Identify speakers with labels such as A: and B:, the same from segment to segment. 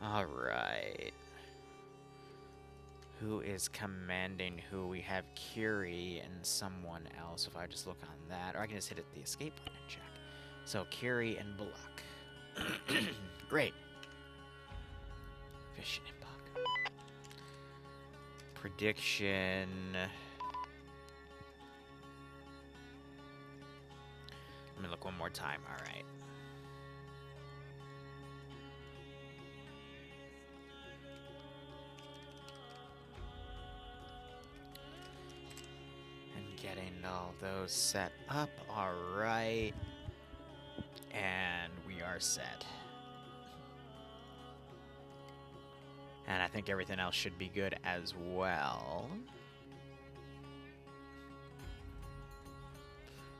A: Alright. Who is commanding who? We have Curie and someone else. If I just look on that, or I can just hit the escape button and check. So Curie and Bullock. Great. Fishing and Buck. Prediction. Let me look one more time. All right. And getting all those set up. All right. And we are set. And I think everything else should be good as well.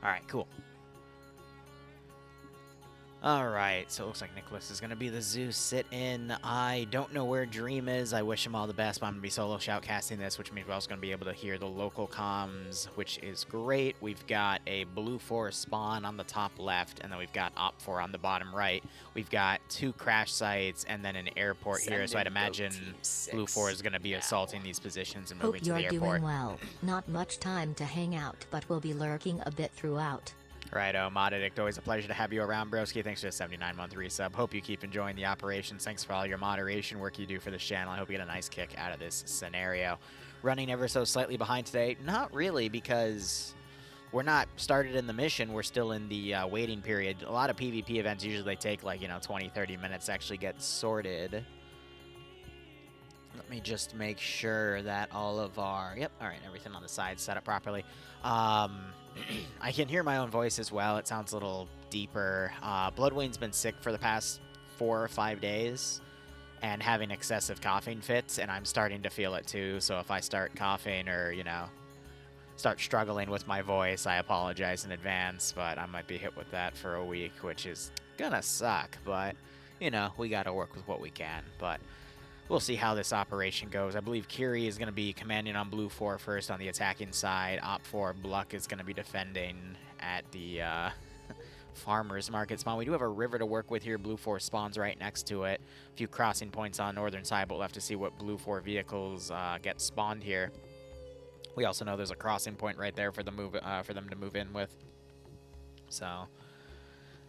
A: All right, cool. Alright, so it looks like Nicholas is going to be the Zeus sit-in. I don't know where Dream is. I wish him all the best, but I'm going to be solo shoutcasting this, which means we're also going to be able to hear the local comms, which is great. We've got a Blue Forest spawn on the top left, and then we've got OpFor on the bottom right. We've got 2 crash sites and then an airport here, so I'd imagine Blue Forest is going to be assaulting these positions and moving to the airport.
B: Hope you're doing well. Not much time to hang out, but we'll be lurking a bit throughout.
A: Righto, Mod Addict, always a pleasure to have you around, broski. Thanks for the 79-month resub. Hope you keep enjoying the operations. Thanks for all your moderation work you do for this channel. I hope you get a nice kick out of this scenario. Running ever so slightly behind today? Not really, because we're not started in the mission. We're still in the waiting period. A lot of PvP events usually take, like, 20, 30 minutes to actually get sorted. Let me just make sure that all of our... Yep, all right, everything on the side set up properly. I can hear my own voice as well. It sounds a little deeper. Bloodwing's been sick for the past 4 or 5 days and having excessive coughing fits, and I'm starting to feel it too. So if I start coughing or, start struggling with my voice, I apologize in advance, but I might be hit with that for a week, which is gonna suck. But, we gotta work with what we can. But we'll see how this operation goes. I believe Curie is going to be commanding on Blue 4 first on the attacking side. OpFor Bluck is going to be defending at the farmer's market spawn. We do have a river to work with here. Blue 4 spawns right next to it. A few crossing points on northern side, but we'll have to see what Blue 4 vehicles get spawned here. We also know there's a crossing point right there for them to move in with. So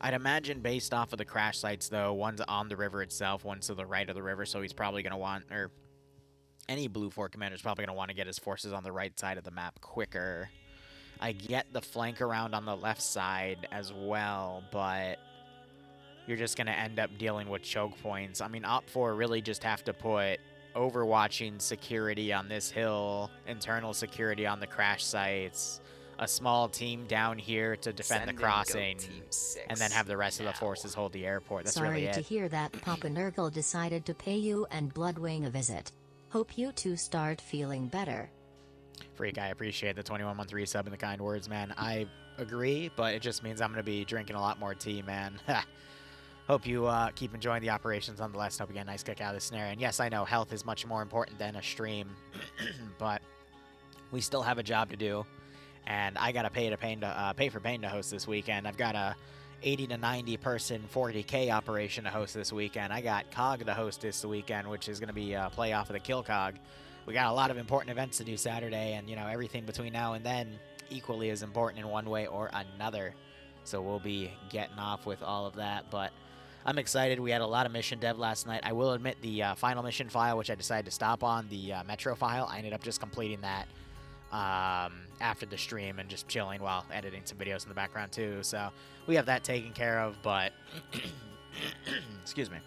A: I'd imagine based off of the crash sites, though, one's on the river itself, one's to the right of the river, so he's probably going to want, or any Blue 4 commander is probably going to want to get his forces on the right side of the map quicker. I get the flank around on the left side as well, but you're just going to end up dealing with choke points. I mean, OpFor really just have to put overwatching security on this hill, internal security on the crash sites, a small team down here to defend the crossing, and then have the rest of the forces hold the airport. That's really it.
B: Sorry to hear that Papa Nurgle decided to pay you and Bloodwing a visit. Hope you two start feeling better.
A: Freak, I appreciate the 21-month resub and the kind words, man. I agree, but it just means I'm going to be drinking a lot more tea, man. Hope you keep enjoying the operations nonetheless. Hope you get a nice kick out of this scenario. And yes, I know health is much more important than a stream, but we still have a job to do. And I gotta pay for Pain to host this weekend. I've got a 80 to 90 person 40K operation to host this weekend. I got COG to host this weekend, which is gonna be a playoff of the Kill COG. We got a lot of important events to do Saturday, and everything between now and then equally as important in one way or another. So we'll be getting off with all of that, but I'm excited. We had a lot of mission dev last night. I will admit the final mission file, which I decided to stop on, the Metro file, I ended up just completing that after the stream and just chilling while editing some videos in the background too. So we have that taken care of, but excuse me.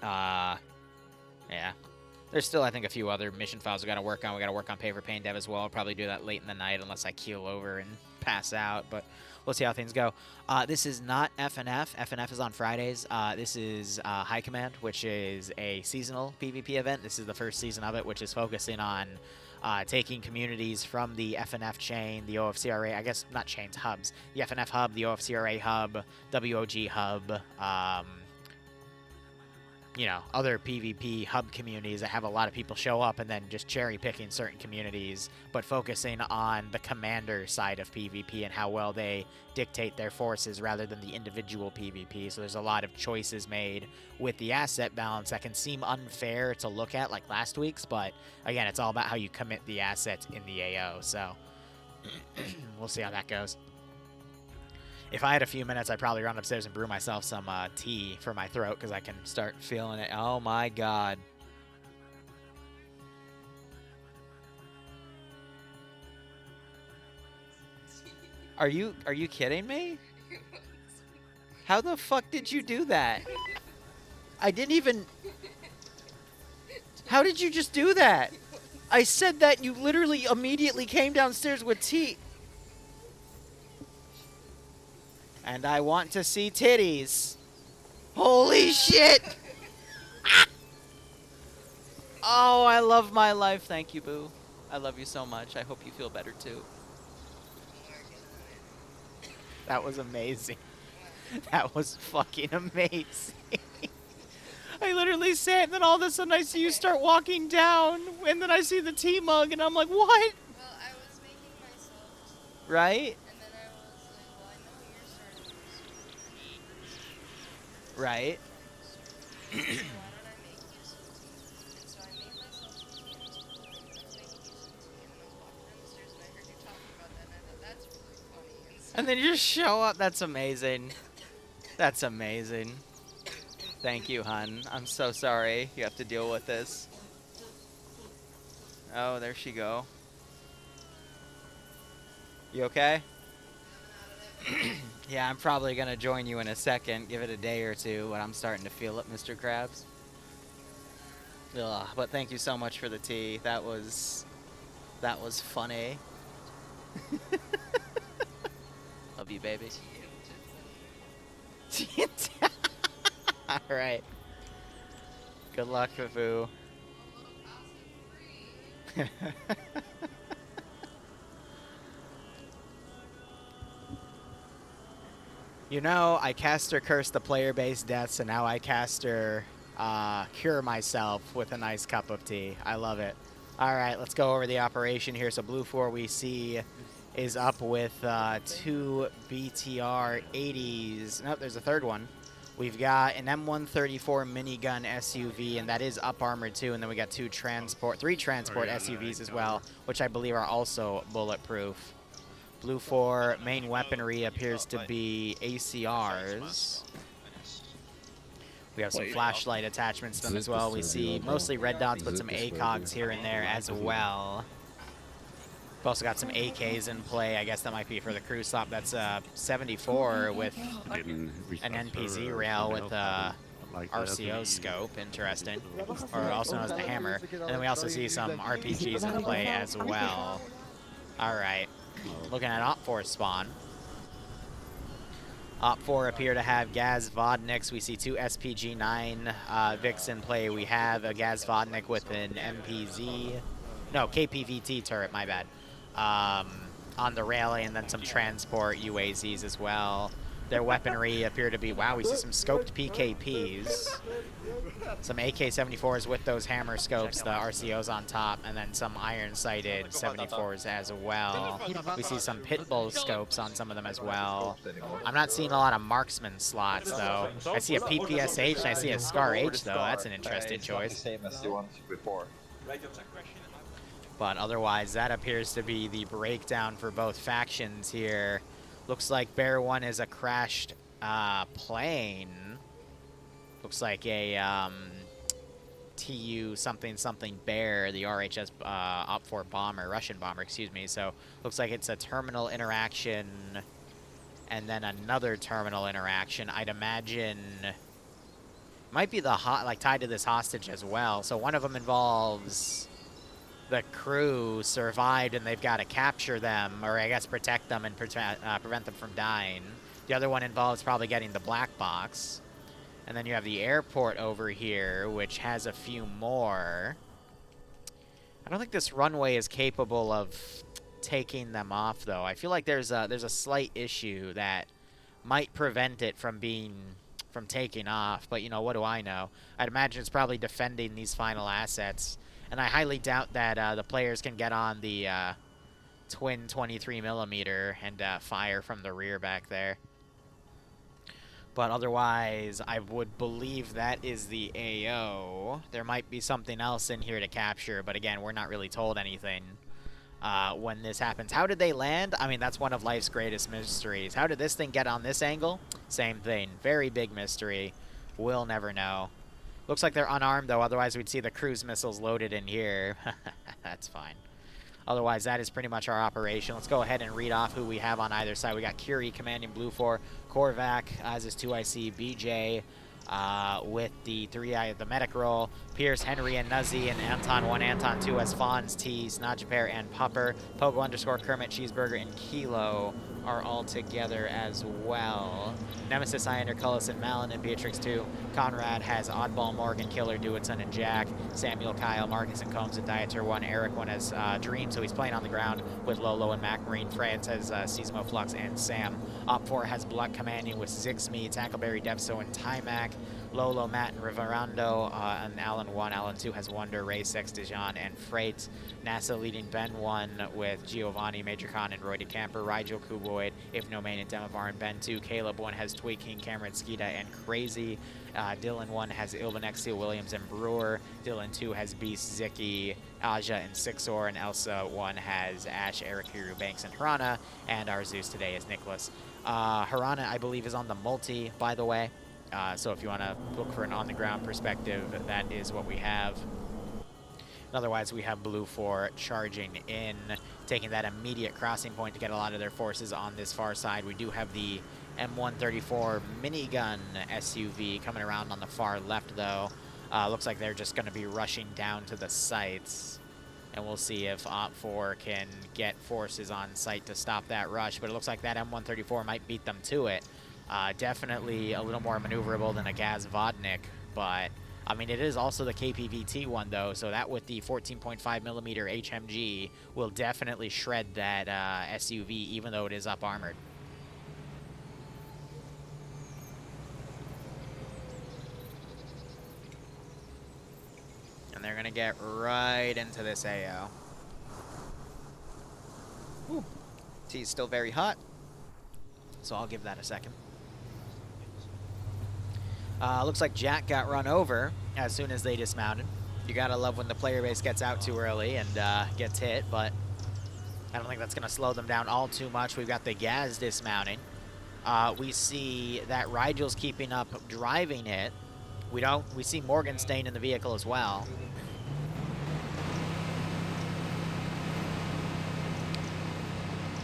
A: Yeah. There's still, I think, a few other mission files we got to work on. We got to work on Pay for Pain dev as well. I'll probably do that late in the night unless I keel over and pass out, but we'll see how things go. This is not FNF. FNF is on Fridays. This is High Command, which is a seasonal PvP event. This is the first season of it, which is focusing on taking communities from the FNF chain, the OFCRA, I guess not chains, hubs. The FNF hub, the OFCRA hub, WOG hub, you know, other PvP hub communities that have a lot of people show up and then just cherry picking certain communities, but focusing on the commander side of PvP and how well they dictate their forces rather than the individual PvP. So there's a lot of choices made with the asset balance that can seem unfair to look at like last week's, but again, it's all about how you commit the assets in the AO. So we'll see how that goes. If I had a few minutes, I'd probably run upstairs and brew myself some tea for my throat because I can start feeling it. Oh my god. Are you kidding me? How the fuck did you do that? I didn't even... How did you just do that? I said that you literally immediately came downstairs with tea. And I want to see titties. Holy shit! Oh, I love my life. Thank you, Boo. I love you so much. I hope you feel better, too. That was amazing. That was fucking amazing. I literally sat, and then all of a sudden I see you start walking down, and then I see the tea mug, and I'm like, what?
C: Well, I was making myself.
A: Right?
C: And then I was like, well, I know you're starting this.
A: Right?
C: So why don't I make you some tea? And so I made myself some tea, and I was making you some tea, and I was walking down the stairs, and I heard you talking about that, and I thought, that's really funny.
A: And then you just show up. That's amazing. That's amazing. Thank you, hun. I'm so sorry you have to deal with this. Oh, there she go. You okay? Yeah, I'm probably going to join you in a second. Give it a day or two, but I'm starting to feel it, Mr. Krabs. Ugh, but thank you so much for the tea. That was funny. Love you, baby. All right. Good luck, Fafu. You know, I caster curse the player-based deaths, and now I caster cure myself with a nice cup of tea. I love it. All right, let's go over the operation here. So Blue 4 we see is up with 2 BTR 80s. Nope, there's a third one. We've got an M134 minigun SUV, and that is up armored too. And then we got 3 transport SUVs as well, which I believe are also bulletproof. Blue 4 main weaponry appears to be ACRs. We have some flashlight attachments to them as well. We see mostly red dots, but some ACOGs here and there as well. We've also got some AKs in play. I guess that might be for the crew stop. That's a 74 with an NPZ rail with a RCO scope. Interesting. Or also known as the hammer. And then we also see some RPGs in play as well. All right. Looking at OpFor spawn. OpFor appear to have Gaz Vodniks. We see 2 SPG-9 Vics in play. We have a Gaz Vodnik with an MPZ. No, KPVT turret, my bad. On the railing, and then some transport UAZs as well. Their weaponry appear to be, wow, we see some scoped PKPs. Some AK-74s with those hammer scopes, the RCOs on top, and then some iron-sighted 74s as well. We see some Pitbull scopes on some of them as well. I'm not seeing a lot of marksman slots, though. I see a PPSH and I see a Scar H, though. That's an interesting choice. But otherwise, that appears to be the breakdown for both factions here. Looks like Bear 1 is a crashed plane. Looks like a TU something something Bear, the RHS OpFor bomber, Russian bomber, excuse me. So looks like it's a terminal interaction and then another terminal interaction. I'd imagine might be the tied to this hostage as well. So one of them involves the crew survived and they've got to capture them, or I guess protect them and prevent them from dying. The other one involves probably getting the black box. And then you have the airport over here, which has a few more. I don't think this runway is capable of taking them off, though. I feel like there's a slight issue that might prevent it from being from taking off. But, you know, what do I know? I'd imagine it's probably defending these final assets. And I highly doubt that the players can get on the twin 23mm and fire from the rear back there. But otherwise, I would believe that is the AO. There might be something else in here to capture, but again, we're not really told anything when this happens. How did they land? I mean, that's one of life's greatest mysteries. How did this thing get on this angle? Same thing. Very big mystery. We'll never know. Looks like they're unarmed, though. Otherwise, we'd see the cruise missiles loaded in here. That's fine. Otherwise, that is pretty much our operation. Let's go ahead and read off who we have on either side. We got Curie commanding Blue 4, Korvac as his 2IC, BJ with the 3I, the medic role, Pierce, Henry, and Nuzzy, and Anton 1, Anton 2 as Fonz, T, Snodgepair, and Pupper. Pogo _ Kermit, Cheeseburger, and Kilo are all together as well. Nemesis, Iander, Cullis, and Malin, and Beatrix 2. Conrad has Oddball, Morgan, Killer, Dewitson, and Jack. Samuel, Kyle, Marcus, and Combs, and Dieter 1. Eric 1 has Dream, so he's playing on the ground with Lolo and Mac Marine. France has Seismo, Flux, and Sam. OpFor has Blood commanding with Zixme, Tackleberry, Devso, and Timac. Lolo, Matt, and Riverando, and Alan 1. Alan 2 has Wonder, Ray 6, Dijon, and Freight. NASA leading Ben 1 with Giovanni, Major Khan, and Roy DeCamper. Rigel, Kuboid, If No Main, and Demovar, and Ben 2. Caleb 1 has Tweaking, Cameron, Skeeta, and Crazy. Dylan 1 has Ilvanex, Seal Williams, and Brewer. Dylan 2 has Beast, Zicky, Aja, and Sixor. And Elsa 1 has Ash, Eric, Hiru, Banks, and Harana. And our Zeus today is Nicholas. Harana, I believe, is on the multi, by the way. So if you want to look for an on-the-ground perspective, that is what we have. Otherwise, we have Blue 4 charging in, taking that immediate crossing point to get a lot of their forces on this far side. We do have the M134 minigun SUV coming around on the far left, though. Looks like they're just going to be rushing down to the sites. And we'll see if OpFor can get forces on site to stop that rush. But it looks like that M134 might beat them to it. Definitely a little more maneuverable than a Gaz Vodnik, but I mean, it is also the KPVT one, though, so that with the 14.5mm HMG will definitely shred that SUV, even though it is up armored. And they're going to get right into this AO. Ooh. T's still very hot, so I'll give that a second. Looks like Jack got run over as soon as they dismounted. You gotta love when the player base gets out too early and gets hit, but I don't think that's gonna slow them down all too much. We've got the Gaz dismounting. We see that Rigel's keeping up driving it. We see Morgan staying in the vehicle as well.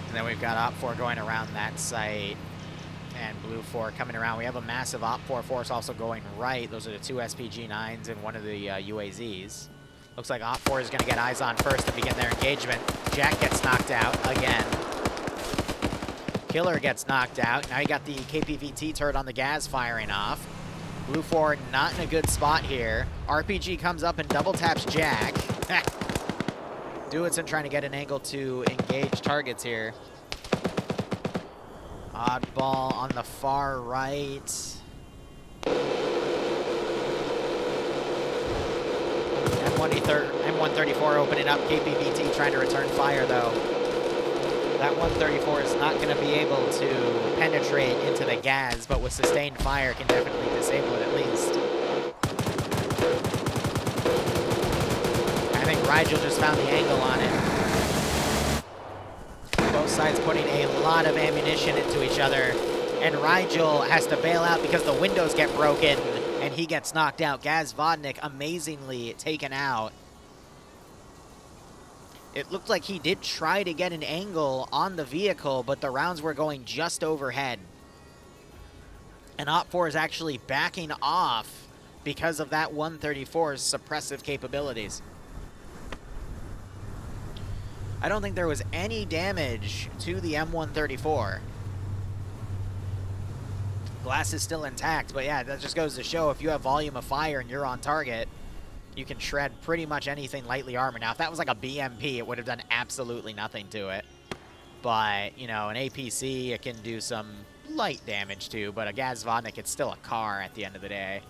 A: And then we've got OpFor going around that site. And Blue 4 coming around. We have a massive OpFor force also going right. Those are the 2 SPG-9s and one of the UAZs. Looks like OpFor is going to get eyes on first to begin their engagement. Jack gets knocked out again. Killer gets knocked out. Now you got the KPVT turret on the Gaz firing off. Blue 4 not in a good spot here. RPG comes up and double taps Jack. Dewitson trying to get an angle to engage targets here. Oddball on the far right. M134 opening up. KPVT trying to return fire, though. That 134 is not going to be able to penetrate into the Gaz, but with sustained fire can definitely disable it at least. I think Rigel just found the angle on it. Both sides putting a lot of ammunition into each other, and Rigel has to bail out because the windows get broken, and he gets knocked out. Gaz Vodnik amazingly taken out. It looked like he did try to get an angle on the vehicle, but the rounds were going just overhead. And OpFor is actually backing off because of that 134's suppressive capabilities. I don't think there was any damage to the M134. Glass is still intact, but yeah, that just goes to show if you have volume of fire and you're on target, you can shred pretty much anything lightly armored. Now, if that was like a BMP, it would have done absolutely nothing to it. But, you know, an APC, it can do some slight damage to, but a Gazvodnik, it's still a car at the end of the day.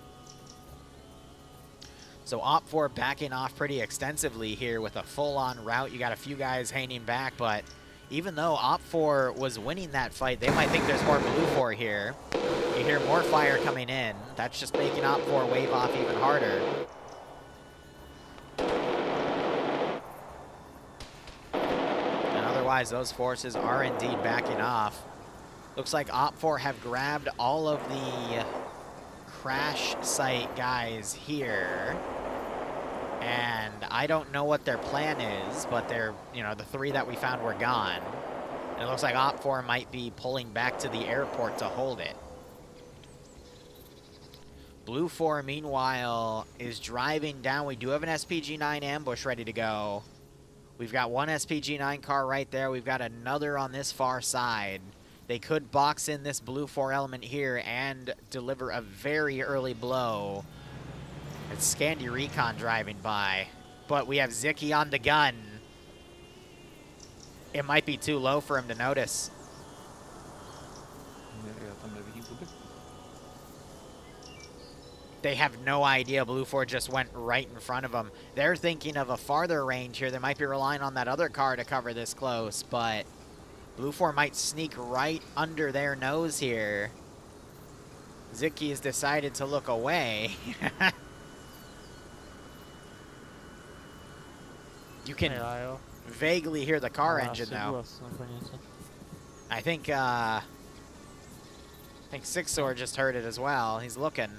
A: So OpFor backing off pretty extensively here with a full-on route. You got a few guys hanging back, but even though OpFor was winning that fight, they might think there's more BlueFor here. You hear more fire coming in. That's just making OpFor wave off even harder. And otherwise, those forces are indeed backing off. Looks like OpFor have grabbed all of the crash site guys here. And I don't know what their plan is, but they're, you know, the 3 that we found were gone. And it looks like OpFor might be pulling back to the airport to hold it. BlueFor, meanwhile, is driving down. We do have an SPG-9 ambush ready to go. We've got one SPG-9 car right there. We've got another on this far side. They could box in this BlueFor element here and deliver a very early blow. It's Scandi Recon driving by, but we have Ziki on the gun. It might be too low for him to notice. They have no idea BlueFor just went right in front of them. They're thinking of a farther range here. They might be relying on that other car to cover this close, but BlueFor might sneak right under their nose here. Ziki has decided to look away. You can vaguely hear the car engine, though. I think Sixor just heard it as well. He's looking.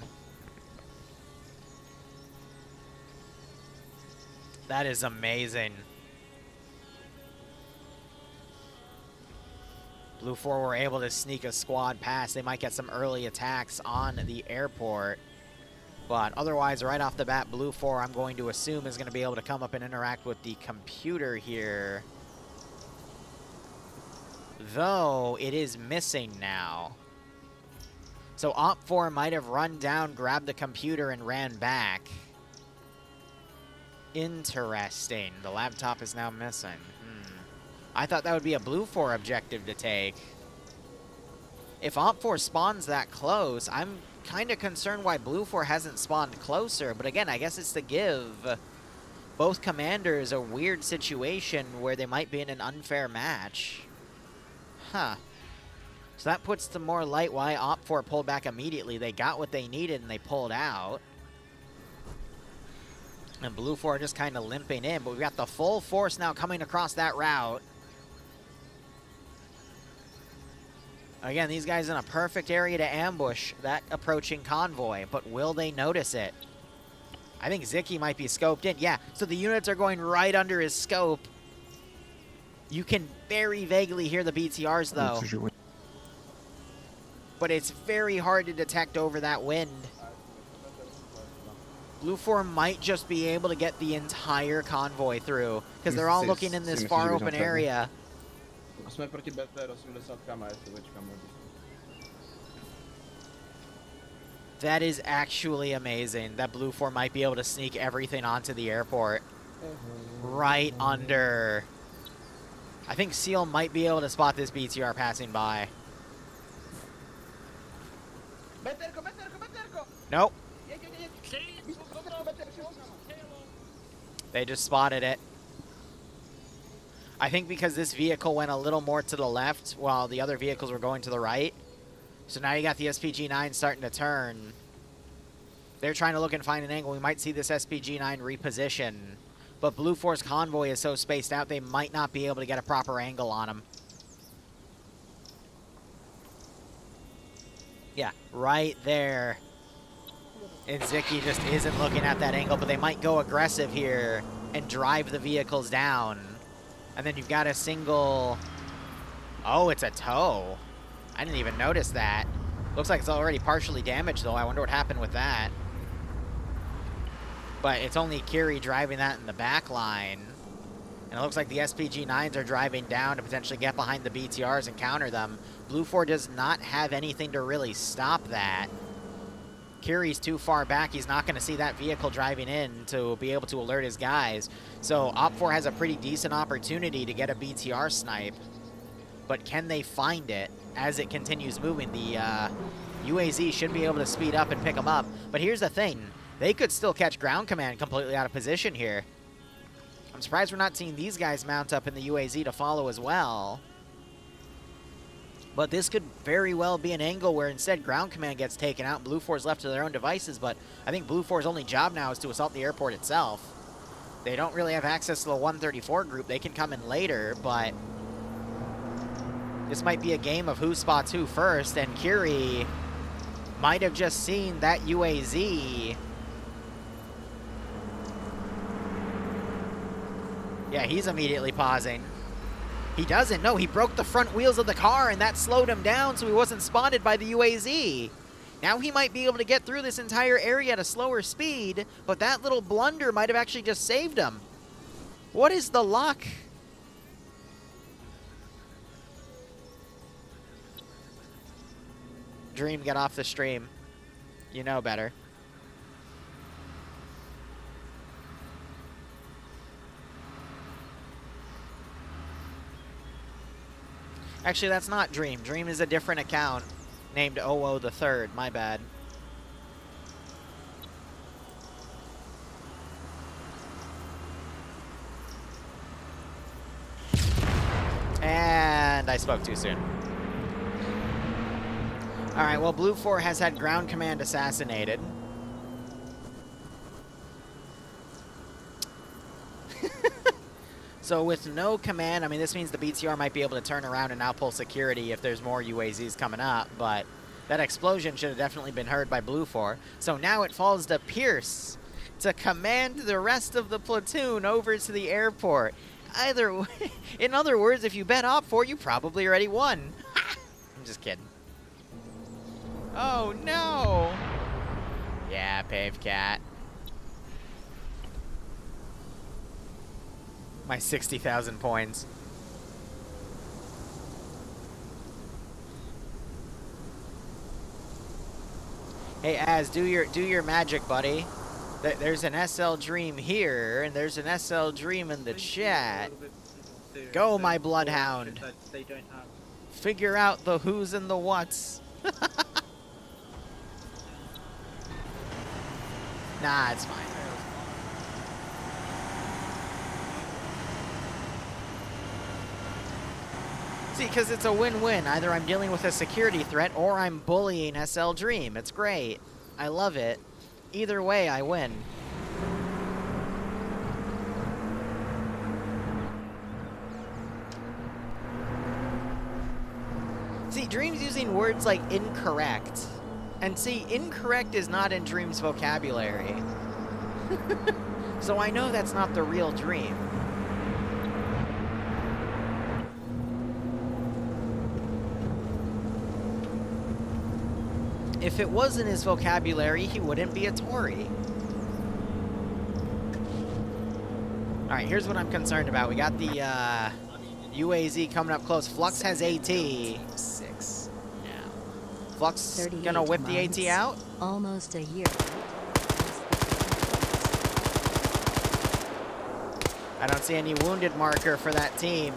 A: That is amazing. BlueFor were able to sneak a squad past. They might get some early attacks on the airport. But otherwise, right off the bat, BlueFor, I'm going to assume, is going to be able to come up and interact with the computer here. Though, it is missing now. So OpFor might have run down, grabbed the computer, and ran back. Interesting. The laptop is now missing. I thought that would be a BlueFor objective to take. If OpFor spawns that close, I'm kind of concerned why BlueFor hasn't spawned closer. But again, I guess it's to give both commanders a weird situation where they might be in an unfair match. Huh. So that puts to more light why OpFor pulled back immediately. They got what they needed and they pulled out. And BlueFor just kind of limping in. But we've got the full force now coming across that route. Again, these guys in a perfect area to ambush that approaching convoy, but will they notice it? I think Ziki might be scoped in. Yeah, so the units are going right under his scope. You can very vaguely hear the BTRs, though. But it's very hard to detect over that wind. BlueFor might just be able to get the entire convoy through, because they're all looking in this far open area. That is actually amazing that BlueFor might be able to sneak everything onto the airport. Right under. I think Seal might be able to spot this BTR passing by. Nope. They just spotted it. I think because this vehicle went a little more to the left while the other vehicles were going to the right. So now you got the SPG-9 starting to turn. They're trying to look and find an angle. We might see this SPG-9 reposition. But BlueFor's convoy is so spaced out, they might not be able to get a proper angle on him. Yeah, right there. And Ziki just isn't looking at that angle, but they might go aggressive here and drive the vehicles down. And then you've got a single... Oh, it's a tow. I didn't even notice that. Looks like it's already partially damaged, though. I wonder what happened with that. But it's only Kiri driving that in the back line. And it looks like the SPG-9s are driving down to potentially get behind the BTRs and counter them. BlueFor does not have anything to really stop that. Kiri's too far back. He's not going to see that vehicle driving in to be able to alert his guys. So OpFor has a pretty decent opportunity to get a BTR snipe. but can they find it as it continues moving? The UAZ should be able to speed up and pick them up. But here's the thing. They could still catch ground command completely out of position here. I'm surprised we're not seeing these guys mount up in the UAZ to follow as well. But this could very well be an angle where instead ground command gets taken out and Blue 4's left to their own devices. But I think Blue 4's only job now is to assault the airport itself. They don't really have access to the 134 group. They can come in later, but this might be a game of who spots who first. And Curie might have just seen that UAZ. Yeah, he's immediately pausing. He doesn't. No, he broke the front wheels of the car, and that slowed him down so he wasn't spotted by the UAZ. Now he might be able to get through this entire area at a slower speed, but that little blunder might have actually just saved him. What is the luck? Dream, get off the stream. You know better. Actually, that's not Dream. Dream is a different account named OO the Third. My bad. And I spoke too soon. All right, well, Blue 4 has had ground command assassinated. So with no command, I mean, this means the BTR might be able to turn around and now pull security if there's more UAZs coming up, but that explosion should have definitely been heard by Blue 4. So now it falls to Pierce to command the rest of the platoon over to the airport. Either way, in other words, if you bet OpFor, you probably already won. I'm just kidding. Oh, no. Yeah, Pave Cat. My 60,000 points. Hey, Az, do your magic, buddy. There's an SL Dream here, and there's an SL Dream in the chat. Go, my bloodhound. Figure out the who's and the what's. Nah, it's fine. See, because it's a win-win. Either I'm dealing with a security threat or I'm bullying SL Dream. It's great. I love it. Either way, I win. See, Dream's using words like incorrect. And see, incorrect is not in Dream's vocabulary. So I know that's not the real Dream. If it was in his vocabulary, he wouldn't be a Tory. Alright, here's what I'm concerned about. We got the UAZ coming up close. Flux has AT. 6. Yeah. Flux gonna whip the AT out?
B: Almost a year.
A: I don't see any wounded marker for that team.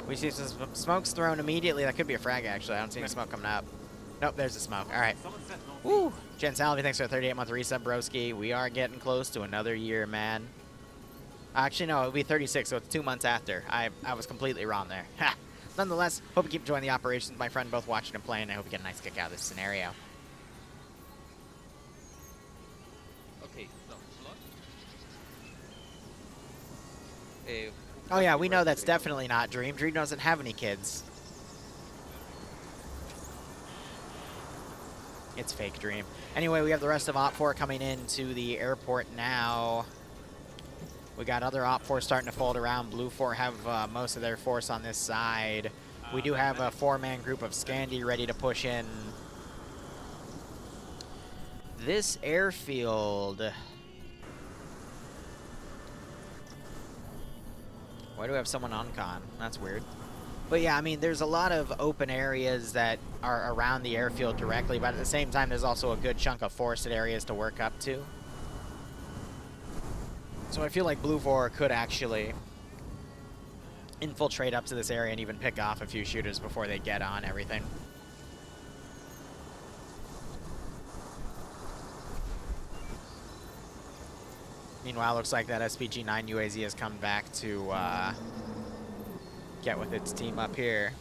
A: We see some smokes thrown immediately. That could be a frag, actually. I don't see any smoke coming up. Nope, there's the smoke. All right. Woo! Jen Salvi, thanks for the 38-month reset, broski. We are getting close to another year, man. Actually, no, it'll be 36, so it's 2 months after. I was completely wrong there. Ha! Nonetheless, hope you keep enjoying the operations, my friend, both watching and playing. I hope you get a nice kick out of this scenario.
D: Okay, so
A: Oh, yeah, we know that's definitely not Dream. Dream doesn't have any kids. It's fake Dream. Anyway, we have the rest of OpFor coming into the airport now. We got other OpFor starting to fold around. Blue 4 have most of their force on this side. We do have a 4-man group of Scandi ready to push in. This airfield... Why do we have someone on con? That's weird. But yeah, I mean, there's a lot of open areas that are around the airfield directly, but at the same time, there's also a good chunk of forested areas to work up to. So I feel like Blue 4 could actually infiltrate up to this area and even pick off a few shooters before they get on everything. Meanwhile, looks like that SPG-9 UAZ has come back to get with its team up here.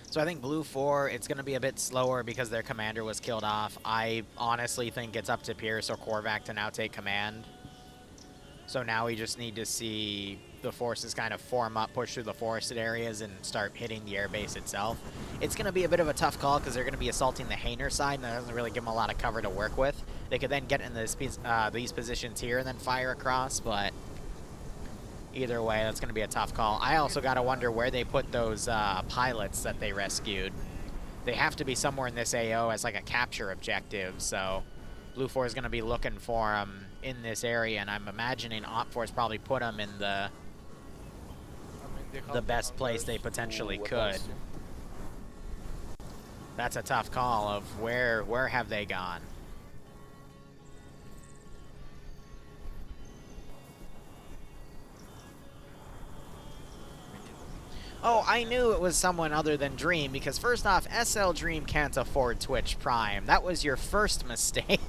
A: So I think Blue 4, it's going to be a bit slower because their commander was killed off. I honestly think it's up to Pierce or Korvac to now take command. So now we just need to see the forces kind of form up, push through the forested areas, and start hitting the airbase itself. It's going to be a bit of a tough call because they're going to be assaulting the Hainer side, and that doesn't really give them a lot of cover to work with. They could then get in this, these positions here and then fire across, but either way, that's going to be a tough call. I also got to wonder where they put those pilots that they rescued. They have to be somewhere in this AO as like a capture objective, so Blue 4 is going to be looking for them in this area, and I'm imagining OpFor's probably put them in the best place they potentially could. That's a tough call of where have they gone. Oh, I knew it was someone other than Dream, because first off, SL Dream can't afford Twitch Prime. That was your first mistake.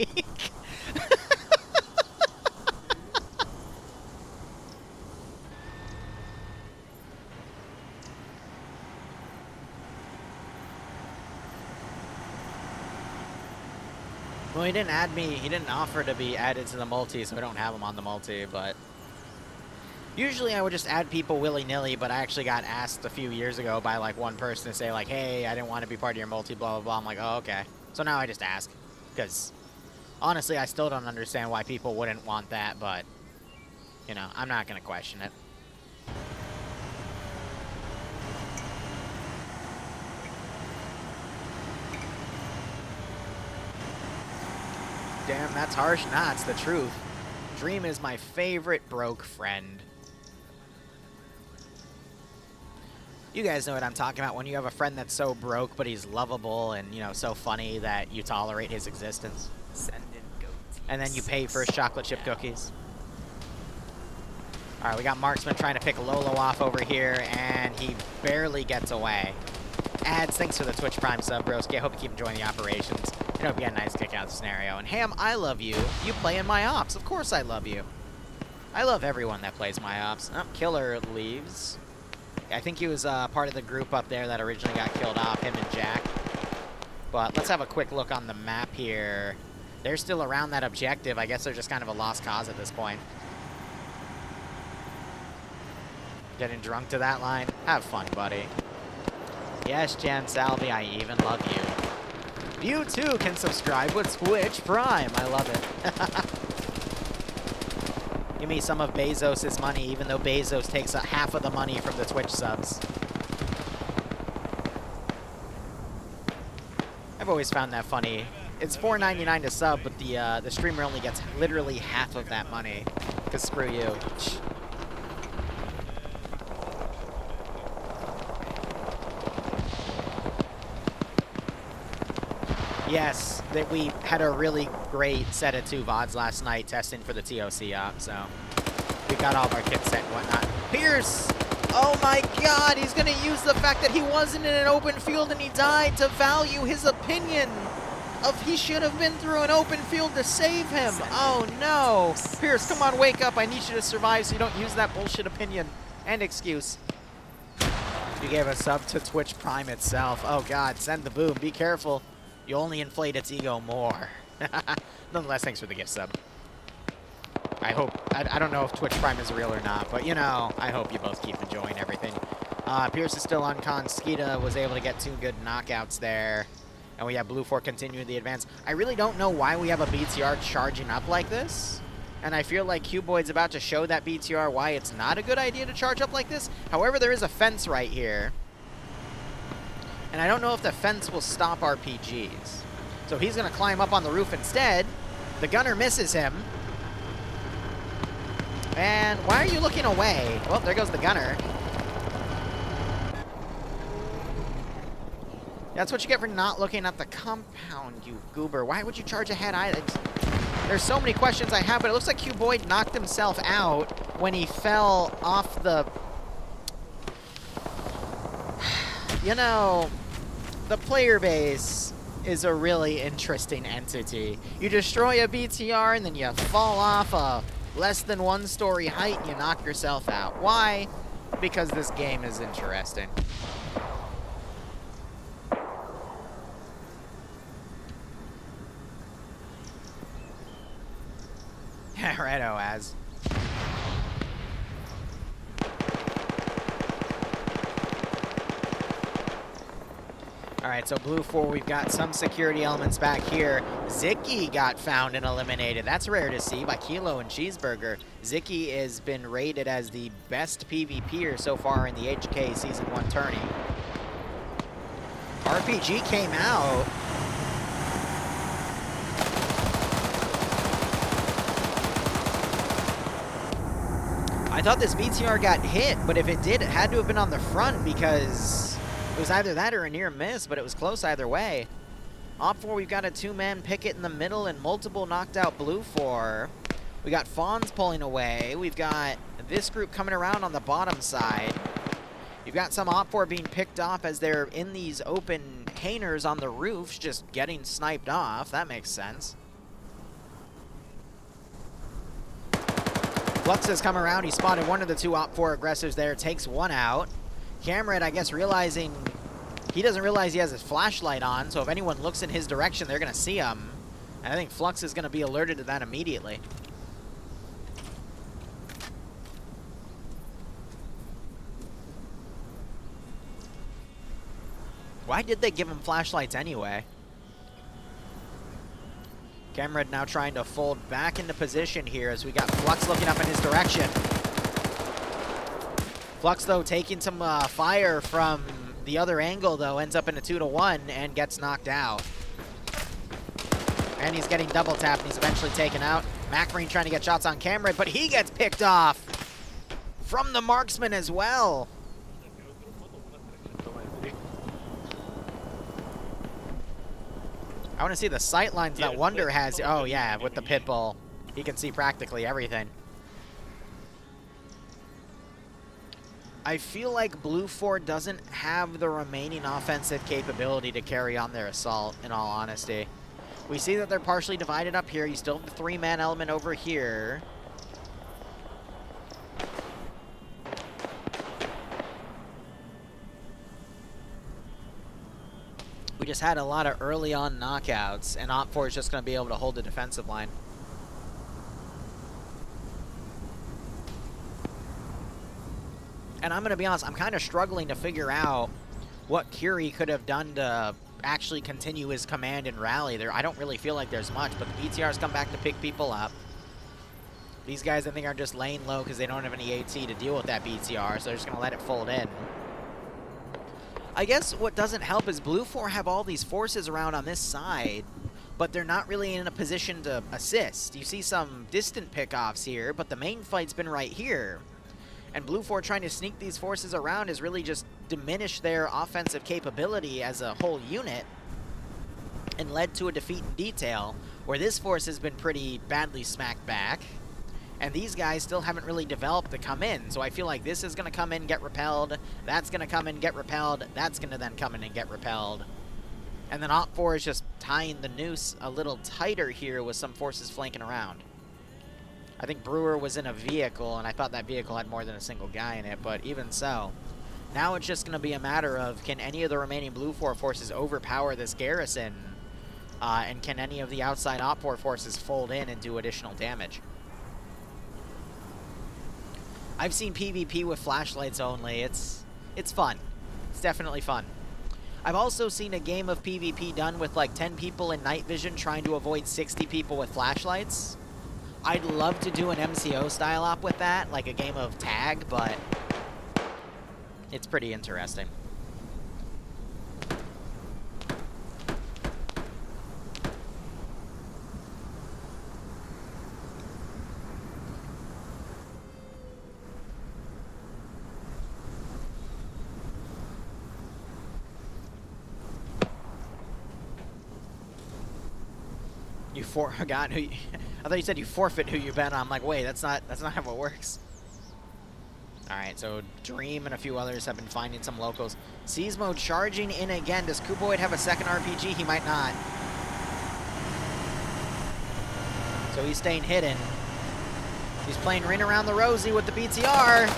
A: Well, he didn't add me. He didn't offer to be added to the multi, so I don't have him on the multi, but usually I would just add people willy-nilly, but I actually got asked a few years ago by like one person to say like, hey, I didn't want to be part of your multi, blah, blah, blah. I'm like, oh, okay. So now I just ask, because honestly, I still don't understand why people wouldn't want that, but, you know, I'm not going to question it. Damn, that's harsh. Nah, it's the truth. Dream is my favorite broke friend. You guys know what I'm talking about when you have a friend that's so broke, but he's lovable and, you know, so funny that you tolerate his existence. And then you pay for his chocolate chip cookies. All right, we got Marksman trying to pick Lolo off over here, and he barely gets away. Ads, thanks for the Twitch Prime sub, broski. I hope you keep enjoying the operations. I hope you get a nice kick-out scenario. And Ham, I love you. You play in my ops. Of course I love you. I love everyone that plays my ops. Oh, Killer leaves. I think he was part of the group up there that originally got killed off, him and Jack. But let's have a quick look on the map here. They're still around that objective. I guess they're just kind of a lost cause at this point. Getting drunk to that line? Have fun, buddy. Yes, Jan Salvi, I even love you. You too can subscribe with Twitch Prime. I love it. Give me some of Bezos' money, even though Bezos takes half of the money from the Twitch subs. I've always found that funny. It's $4.99 to sub, but the streamer only gets literally half of that money. Cause screw you. Yes, that we had a really great set of 2 VODs last night testing for the TOC op, so we got all of our kits set and whatnot. Pierce! Oh my god, he's gonna use the fact that he wasn't in an open field and he died to value his opinion of he should have been through an open field to save him. Oh no! Pierce, come on, wake up. I need you to survive so you don't use that bullshit opinion and excuse. You gave a sub to Twitch Prime itself. Oh god, send the boom. Be careful. You only inflate its ego more. Nonetheless, thanks for the gift sub. I hope, I don't know if Twitch Prime is real or not, but you know, I hope you both keep enjoying everything. Pierce is still on con. Skeeta was able to get 2 good knockouts there. And we have Blue 4 continuing the advance. I really don't know why we have a BTR charging up like this. And I feel like Cuboid's about to show that BTR why it's not a good idea to charge up like this. However, there is a fence right here. And I don't know if the fence will stop RPGs. So he's going to climb up on the roof instead. The gunner misses him. And why are you looking away? Well, there goes the gunner. That's what you get for not looking at the compound, you goober. Why would you charge ahead? There's so many questions I have, but it looks like Q Boyd knocked himself out when he fell off the... You know, the player base is a really interesting entity. You destroy a BTR and then you fall off a less than 1-story height and you knock yourself out. Why? Because this game is interesting. Yeah, right, OAS. Alright, so Blue 4, we've got some security elements back here. Zicky got found and eliminated. That's rare to see by Kilo and Cheeseburger. Zicky has been rated as the best PvPer so far in the HK Season 1 tourney. RPG came out. I thought this BTR got hit, but if it did, it had to have been on the front because it was either that or a near miss, but it was close either way. OpFor, we've got a 2-man picket in the middle and multiple knocked out Blue 4. We got Fawns pulling away. We've got this group coming around on the bottom side. You've got some OpFor being picked off as they're in these open hangars on the roofs, just getting sniped off. That makes sense. Flux has come around. He spotted one of the 2 OpFor aggressors there, takes one out. Cameron, I guess, realizing he doesn't realize he has his flashlight on, so if anyone looks in his direction, they're going to see him. And I think Flux is going to be alerted to that immediately. Why did they give him flashlights anyway? Cameron now trying to fold back into position here as we got Flux looking up in his direction. Flux, though, taking some fire from the other angle, though, ends up in a 2-to-1 and gets knocked out. And he's getting double tapped, and he's eventually taken out. Macmarine trying to get shots on Cameron, but he gets picked off from the marksman as well. I want to see the sight lines that Wonder has. Oh, yeah, with the pit bull. He can see practically everything. I feel like Blue 4 doesn't have the remaining offensive capability to carry on their assault, in all honesty. We see that they're partially divided up here. You still have the 3-man element over here. We just had a lot of early on knockouts, and OpFor is just going to be able to hold the defensive line. And I'm going to be honest, I'm kind of struggling to figure out what Curie could have done to actually continue his command and rally there. I don't really feel like there's much, but the BTRs come back to pick people up. These guys, I think, are just laying low because they don't have any AT to deal with that BTR, so they're just going to let it fold in. I guess what doesn't help is Blue 4 have all these forces around on this side, but they're not really in a position to assist. You see some distant pickoffs here, but the main fight's been right here. And Blue 4 trying to sneak these forces around has really just diminished their offensive capability as a whole unit and led to a defeat in detail, where this force has been pretty badly smacked back. And these guys still haven't really developed to come in. So I feel like this is going to come in, get repelled. That's going to come in, get repelled. That's going to then come in and get repelled. And then OpFor is just tying the noose a little tighter here with some forces flanking around. I think Brewer was in a vehicle, and I thought that vehicle had more than a single guy in it, but even so. Now it's just going to be a matter of, can any of the remaining Blue 4 forces overpower this garrison? And can any of the outside OpFor forces fold in and do additional damage? I've seen PvP with flashlights only. It's fun. It's definitely fun. I've also seen a game of PvP done with like 10 people in night vision trying to avoid 60 people with flashlights. I'd love to do an MCO style op with that, like a game of tag, but it's pretty interesting. You forgot who you, I thought you said you forfeit who you bet on. I'm like, wait, that's not how it works. Alright, so Dream and a few others have been finding some locals. Seismo charging in again. Does Kuboid have a second RPG? He might not. So he's staying hidden. He's playing Rin around the Rosie with the BTR.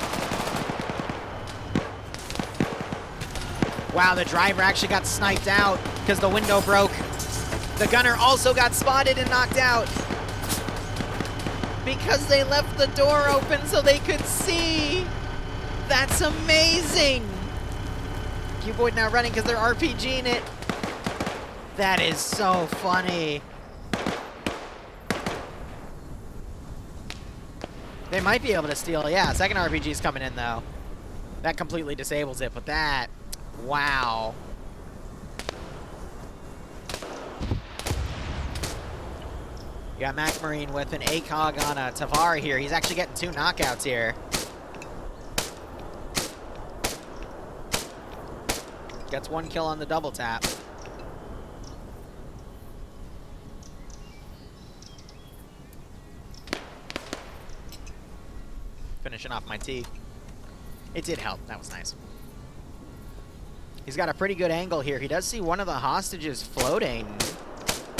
A: Wow, the driver actually got sniped out because the window broke. The gunner also got spotted and knocked out because they left the door open so they could see. That's amazing. Cuboid now running because they're RPGing it. That is so funny. They might be able to steal. Yeah, second RPG's coming in though. That completely disables it, but that, wow. You got Mac Marine with an ACOG on a Tavar here. He's actually getting 2 knockouts here. Gets 1 kill on the double tap. Finishing off my T. It did help. That was nice. He's got a pretty good angle here. He does see one of the hostages floating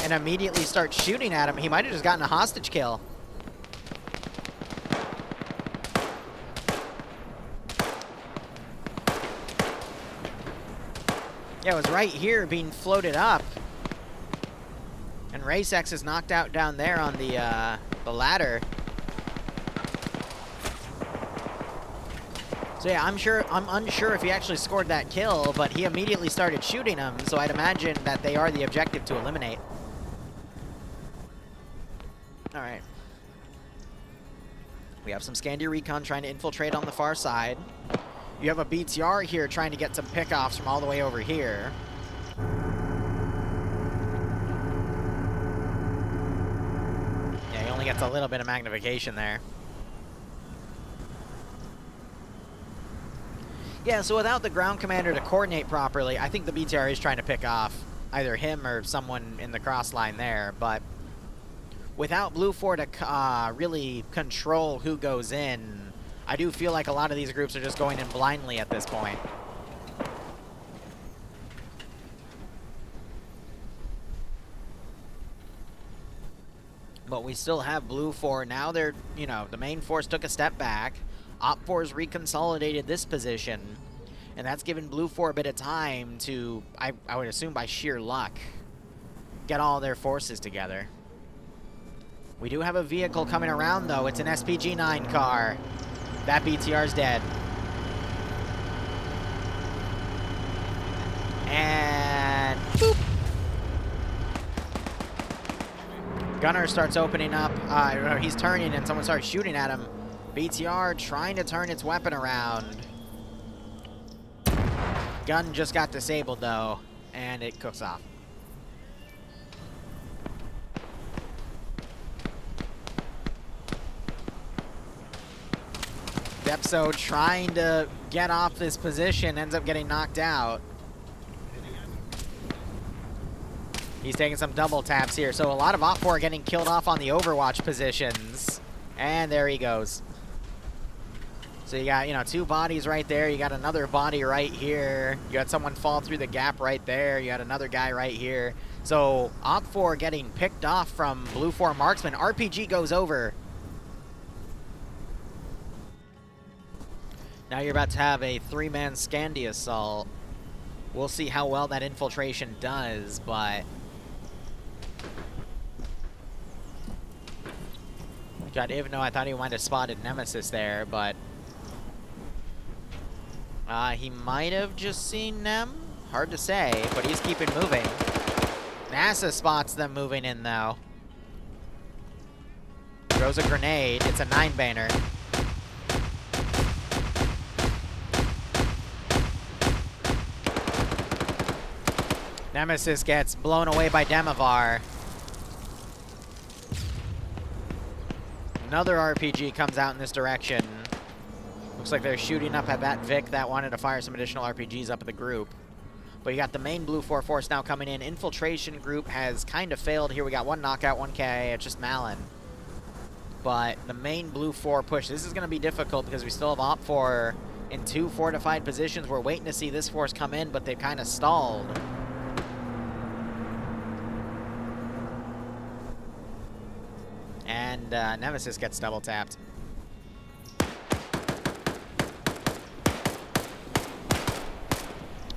A: and immediately starts shooting at him. He might have just gotten a hostage kill. Yeah, it was right here being floated up. And RaceX is knocked out down there on the ladder. So yeah, I'm unsure if he actually scored that kill, but he immediately started shooting him, so I'd imagine that they are the objective to eliminate. Alright. We have some Scandia Recon trying to infiltrate on the far side. You have a BTR here trying to get some pickoffs from all the way over here. Yeah, he only gets a little bit of magnification there. Yeah, so without the ground commander to coordinate properly, I think the BTR is trying to pick off either him or someone in the cross line there, but without Blue 4 to really control who goes in, I do feel like a lot of these groups are just going in blindly at this point. But we still have Blue 4. Now they're, you know, the main force took a step back. OpFor's reconsolidated this position, and that's given Blue 4 a bit of time to, I would assume by sheer luck, get all their forces together. We do have a vehicle coming around, though. It's an SPG-9 car. That BTR's dead. And boop. Gunner starts opening up. He's turning, and someone starts shooting at him. BTR trying to turn its weapon around. Gun just got disabled, though, and it cooks off. Depso trying to get off this position, ends up getting knocked out. He's taking some double taps here, so a lot of OpFor are getting killed off on the Overwatch positions. And there he goes. So you got, you know, 2 bodies right there. You got another body right here. You got someone fall through the gap right there. You got another guy right here. So OpFor getting picked off from Blue 4 marksman. RPG goes over. Now you're about to have a 3-man Scandi assault. We'll see how well that infiltration does, but got Ivno. I thought he might have spotted Nemesis there, but he might have just seen them. Hard to say, but he's keeping moving. NASA spots them moving in, though. Throws a grenade. It's a 9-banner. Nemesis gets blown away by Demovar. Another RPG comes out in this direction. Looks like they're shooting up at that Vic that wanted to fire some additional RPGs up at the group. But you got the main Blue 4 force now coming in. Infiltration group has kind of failed here. We got 1 knockout, 1 KIA. It's just Malin. But the main Blue 4 push, this is going to be difficult because we still have OpFor in 2 fortified positions. We're waiting to see this force come in, but they've kind of stalled. And Nemesis gets double tapped.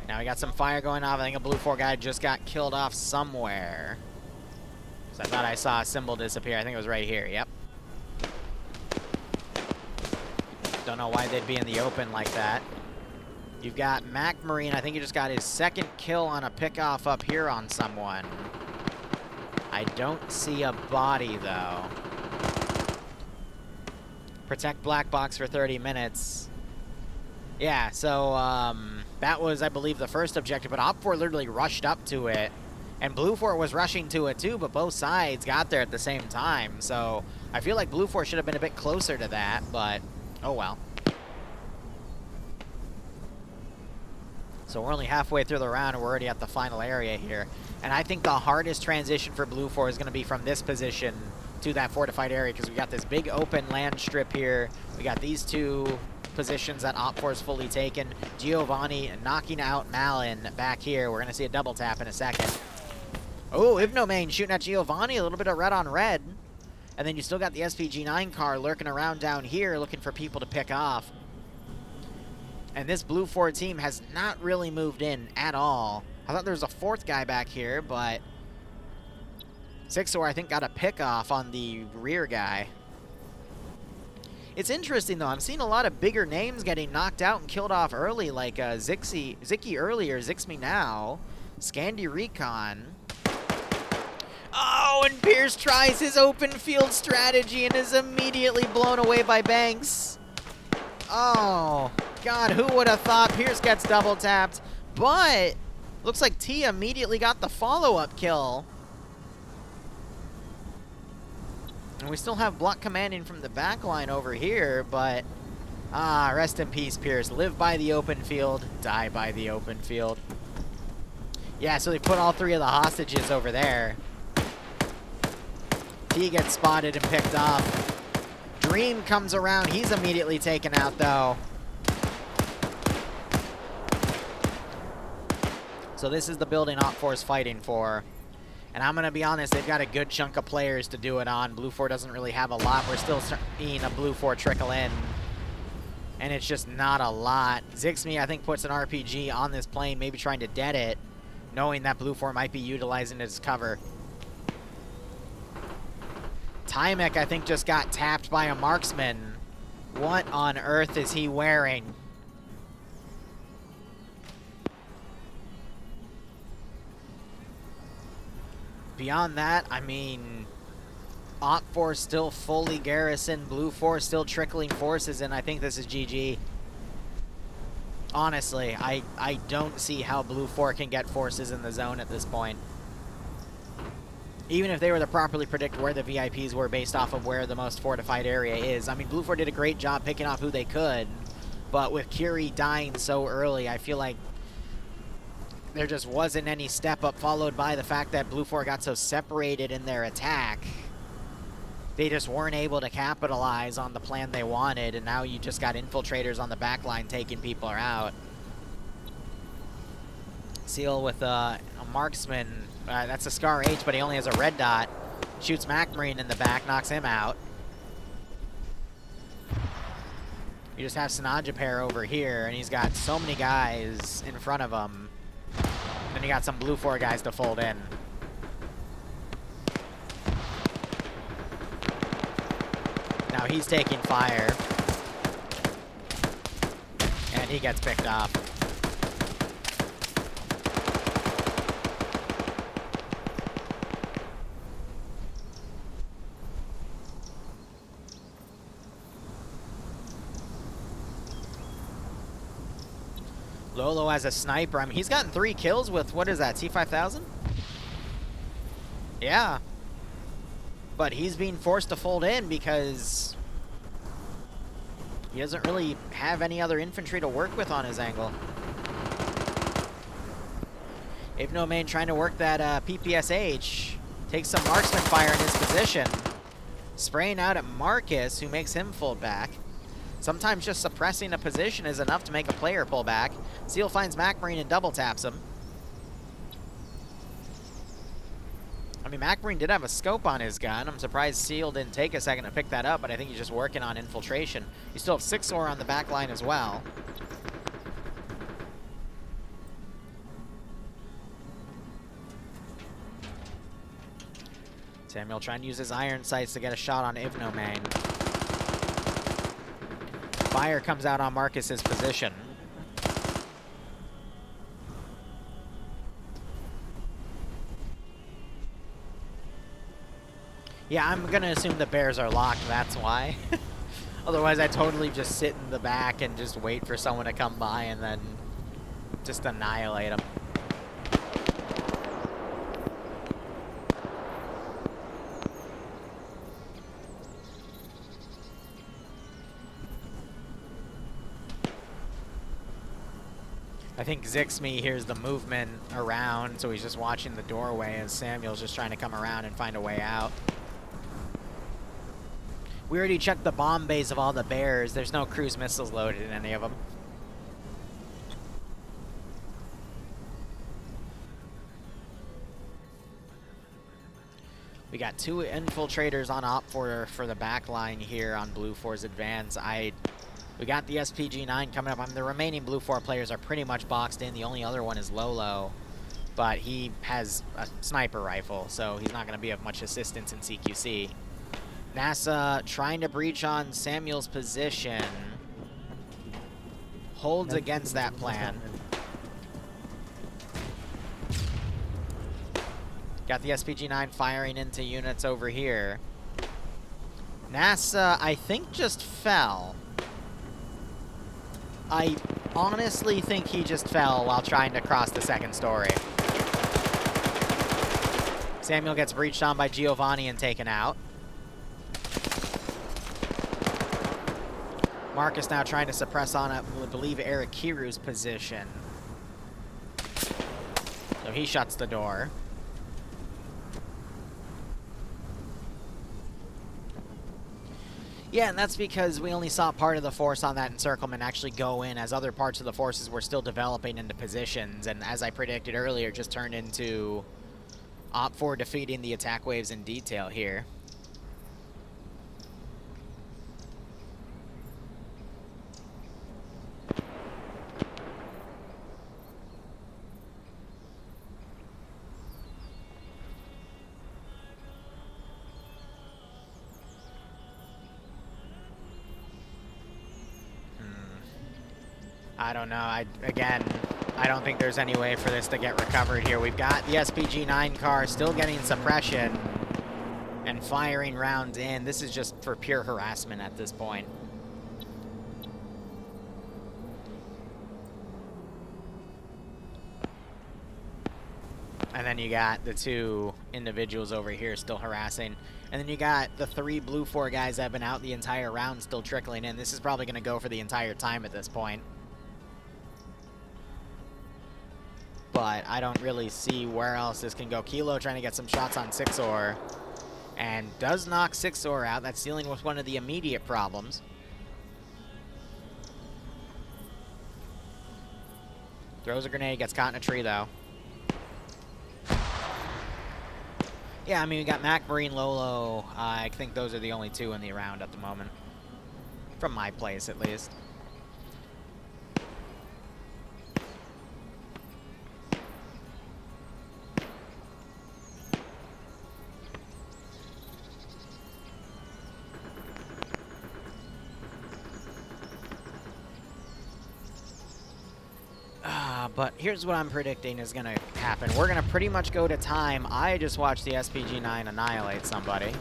A: Now we got some fire going off. I think a Blue 4 guy just got killed off somewhere. So I thought I saw a symbol disappear. I think it was right here. Yep. Don't know why they'd be in the open like that. You've got Mac Marine. I think he just got his 2nd kill on a pickoff up here on someone. I don't see a body, though. Protect Black Box for 30 minutes. Yeah, so that was, I believe, the first objective, but OpFor literally rushed up to it. And Blue 4 was rushing to it, too, but both sides got there at the same time. So I feel like Blue 4 should have been a bit closer to that, but oh well. So we're only halfway through the round, and we're already at the final area here. And I think the hardest transition for Blue 4 is going to be from this position to that fortified area, because we got this big open land strip here. We got these 2 positions that OpFor is fully taken. Giovanni knocking out Malin back here. We're going to see a double tap in a second. Oh, Ivnomane shooting at Giovanni. A little bit of red on red. And then you still got the SPG-9 car lurking around down here looking for people to pick off. And this Blue 4 team has not really moved in at all. I thought there was a 4th guy back here, but Sixor, I think, got a pick off on the rear guy. It's interesting, though. I'm seeing a lot of bigger names getting knocked out and killed off early, like Zicky earlier, Zix Me Now, Scandi Recon. Oh, and Pierce tries his open field strategy and is immediately blown away by Banks. Oh, God, who would have thought? Pierce gets double tapped, but looks like T immediately got the follow-up kill. And we still have block commanding from the back line over here, but rest in peace, Pierce. Live by the open field, die by the open field. Yeah, so they put all 3 of the hostages over there. He gets spotted and picked off. Dream comes around. He's immediately taken out, though. So this is the building OpFor is fighting for. And I'm going to be honest, they've got a good chunk of players to do it on. Blue 4 doesn't really have a lot. We're still seeing a Blue 4 trickle in. And it's just not a lot. Zixme, I think, puts an RPG on this plane, maybe trying to dead it, knowing that Blue 4 might be utilizing it as cover. Tymek, I think, just got tapped by a marksman. What on earth is he wearing? Beyond that, I mean, OpFor still fully garrisoned, Blue 4 still trickling forces, and I think this is GG. Honestly, I don't see how Blue 4 can get forces in the zone at this point. Even if they were to properly predict where the VIPs were based off of where the most fortified area is. I mean, Blue 4 did a great job picking off who they could, but with Curie dying so early, I feel like there just wasn't any step up, followed by the fact that Blue 4 got so separated in their attack. They just weren't able to capitalize on the plan they wanted, and now you just got infiltrators on the back line taking people out. Seal with a marksman. That's a Scar H, but he only has a red dot. Shoots Mac Marine in the back, knocks him out. You just have Sanajapair over here, and he's got so many guys in front of him. Then you got some Blue 4 guys to fold in. Now he's taking fire. And he gets picked off. Lolo as a sniper. I mean, he's gotten 3 kills with, what is that, T5000? Yeah. But he's being forced to fold in because he doesn't really have any other infantry to work with on his angle. Main trying to work that PPSH. Takes some marksman fire in his position. Spraying out at Marcus, who makes him full back. Sometimes just suppressing a position is enough to make a player pull back. Seal finds MacMarine and double taps him. I mean, MacMarine did have a scope on his gun. I'm surprised Seal didn't take a second to pick that up, but I think he's just working on infiltration. You still have 6-or on the back line as well. Samuel trying to use his iron sights to get a shot on Main. Fire comes out on Marcus's position. Yeah, I'm gonna assume the bears are locked, that's why. Otherwise, I'd totally just sit in the back and just wait for someone to come by and then just annihilate them. I think Zixme hears the movement around, so he's just watching the doorway as Samuel's just trying to come around and find a way out. We already checked the bomb bays of all the bears. There's no cruise missiles loaded in any of them. We got 2 infiltrators on OpFor for the back line here on Blue 4's advance. We got the SPG-9 coming up. I mean, the remaining Blue 4 players are pretty much boxed in. The only other one is Lolo, but he has a sniper rifle, so he's not going to be of much assistance in CQC. NASA trying to breach on Samuel's position. Holds against that plan. Got the SPG-9 firing into units over here. NASA, I think, just fell. I honestly think he just fell while trying to cross the second story. Samuel gets breached on by Giovanni and taken out. Marcus now trying to suppress on, I believe, Eric Kiru's position. So he shuts the door. Yeah, and that's because we only saw part of the force on that encirclement actually go in, as other parts of the forces were still developing into positions, and as I predicted earlier, just turned into OpFor defeating the attack waves in detail here. I don't know. Again, I don't think there's any way for this to get recovered here. We've got the SPG-9 car still getting suppression and firing rounds in. This is just for pure harassment at this point. And then you got the 2 individuals over here still harassing. And then you got the 3 Blue 4 guys that have been out the entire round still trickling in. This is probably going to go for the entire time at this point. But I don't really see where else this can go. Kilo trying to get some shots on 6-or. And does knock 6-or out. That's dealing with one of the immediate problems. Throws a grenade, gets caught in a tree though. Yeah, I mean, we got MacMarine, Lolo. I think those are the only 2 in the round at the moment. From my place, at least. But here's what I'm predicting is going to happen. We're going to pretty much go to time. I just watched the SPG-9 annihilate somebody.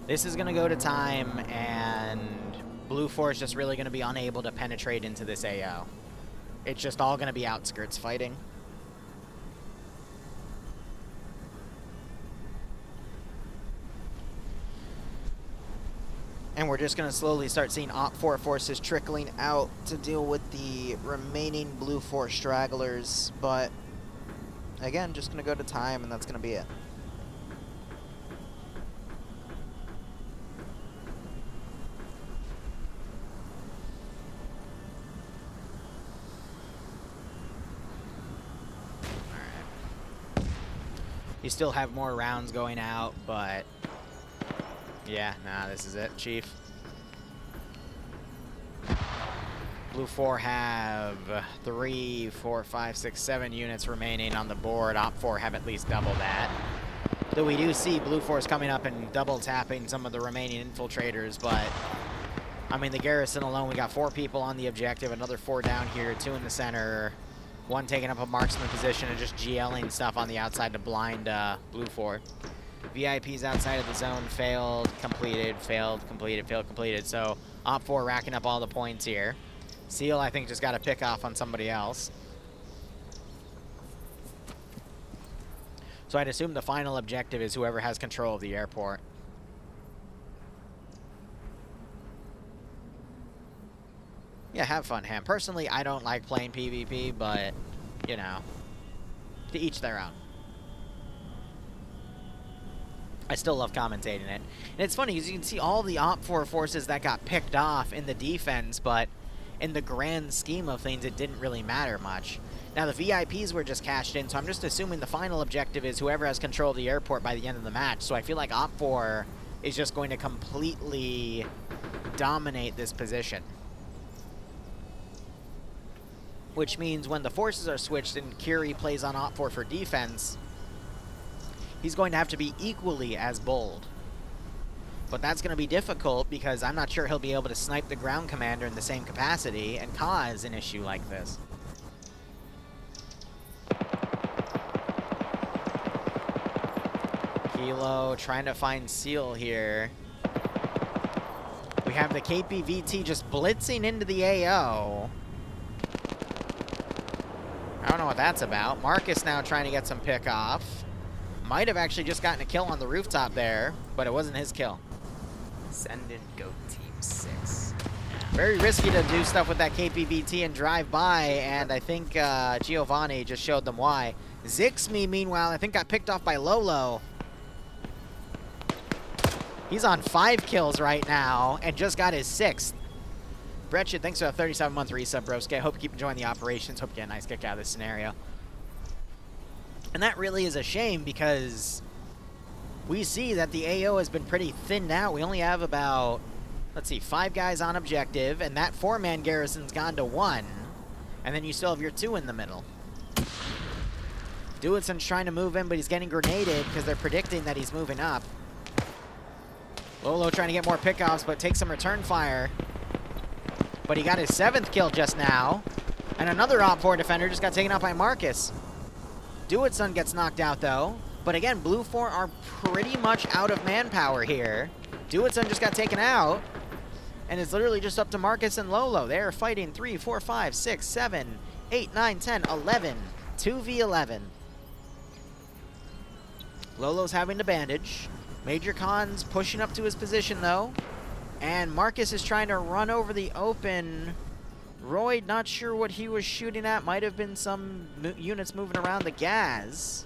A: This is going to go to time, and Blue 4 is just really going to be unable to penetrate into this AO. It's just all going to be outskirts fighting. And we're just going to slowly start seeing OpFor forces trickling out to deal with the remaining Blue 4 stragglers. But
E: again, just going to go to time, and that's going to be it.
A: You still have more rounds going out, but yeah, nah, this is it, Chief. Blue 4 have 3, 4, 5, 6, 7 units remaining on the board. OpFor have at least double that. Though we do see Blue 4's coming up and double tapping some of the remaining infiltrators, but I mean, the garrison alone, we got 4 people on the objective, another 4 down here, 2 in the center, 1 taking up a marksman position and just GLing stuff on the outside to blind Blue 4. VIPs outside of the zone failed, completed, failed, completed, failed, completed. So OpFor racking up all the points here. Seal, I think, just got a pick off on somebody else. So I'd assume the final objective is whoever has control of the airport. Yeah, have fun, Ham. Personally, I don't like playing PvP, but, you know, to each their own. I still love commentating it. And it's funny, because you can see all the OpFor forces that got picked off in the defense, but in the grand scheme of things, it didn't really matter much. Now, the VIPs were just cashed in, so I'm just assuming the final objective is whoever has control of the airport by the end of the match. So I feel like OpFor is just going to completely dominate this position. Which means when the forces are switched and Curie plays on OpFor for defense, he's going to have to be equally as bold. But that's going to be difficult because I'm not sure he'll be able to snipe the ground commander in the same capacity and cause an issue like this. Kilo trying to find Seal here. We have the KPVT just blitzing into the AO. I don't know what that's about. Marcus now trying to get some pick off. Might have actually just gotten a kill on the rooftop there, but it wasn't his kill.
F: Send in Goat Team 6.
A: Very risky to do stuff with that KPVT and drive by, and I think Giovanni just showed them why. Zixme, meanwhile, I think got picked off by Lolo. He's on 5 kills right now and just got his 6th. Bretched, thanks for a 37-month resub, broski. I hope you keep enjoying the operations. Hope you get a nice kick out of this scenario. And that really is a shame because we see that the AO has been pretty thinned out. We only have about, let's see, 5 guys on objective, and that 4-man garrison's gone to 1. And then you still have your 2 in the middle. Dewitson's trying to move in, but he's getting grenaded because they're predicting that he's moving up. Lolo trying to get more pickoffs, but takes some return fire. But he got his 7th kill just now. And another OpFor defender just got taken out by Marcus. Dewitson gets knocked out, though. But again, Blue 4 are pretty much out of manpower here. Dewitson just got taken out. And it's literally just up to Marcus and Lolo. They are fighting 3, 4, 5, 6, 7, 8, 9, 10, 11. 2v11. Lolo's having to bandage. Major Khan's pushing up to his position, though. And Marcus is trying to run over the open. Roy, not sure what he was shooting at. Might have been some units moving around the gas.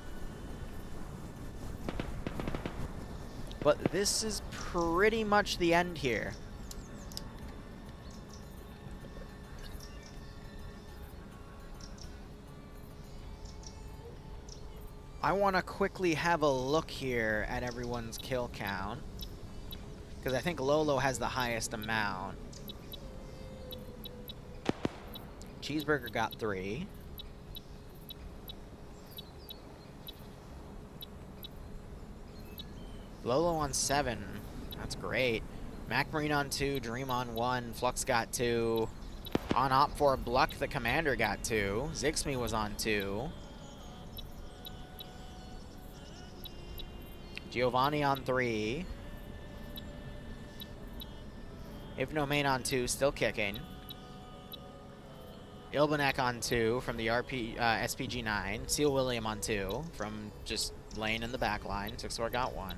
A: But this is pretty much the end here. I want to quickly have a look here at everyone's kill count, because I think Lolo has the highest amount. Cheeseburger got 3. Lolo on 7. That's great. Mac Marine on 2. Dream on 1. Flux got 2. On OpFor, Bluck the commander got 2. Zixme was on 2. Giovanni on 3. Ivnomain on 2, still kicking. Ilbanek on 2 from the SPG-9. Seal William on 2 from just laying in the back line. Sixor got 1.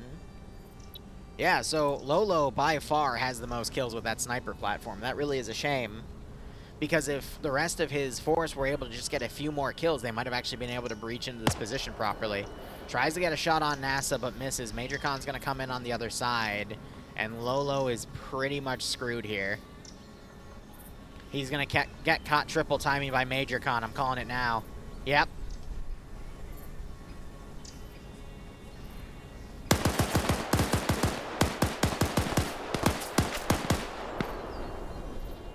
A: Yeah, so Lolo by far has the most kills with that sniper platform. That really is a shame. Because if the rest of his force were able to just get a few more kills, they might have actually been able to breach into this position properly. Tries to get a shot on NASA, but misses. Major Khan's going to come in on the other side, and Lolo is pretty much screwed here. He's going to get caught triple timing by Major Khan. I'm calling it now. Yep.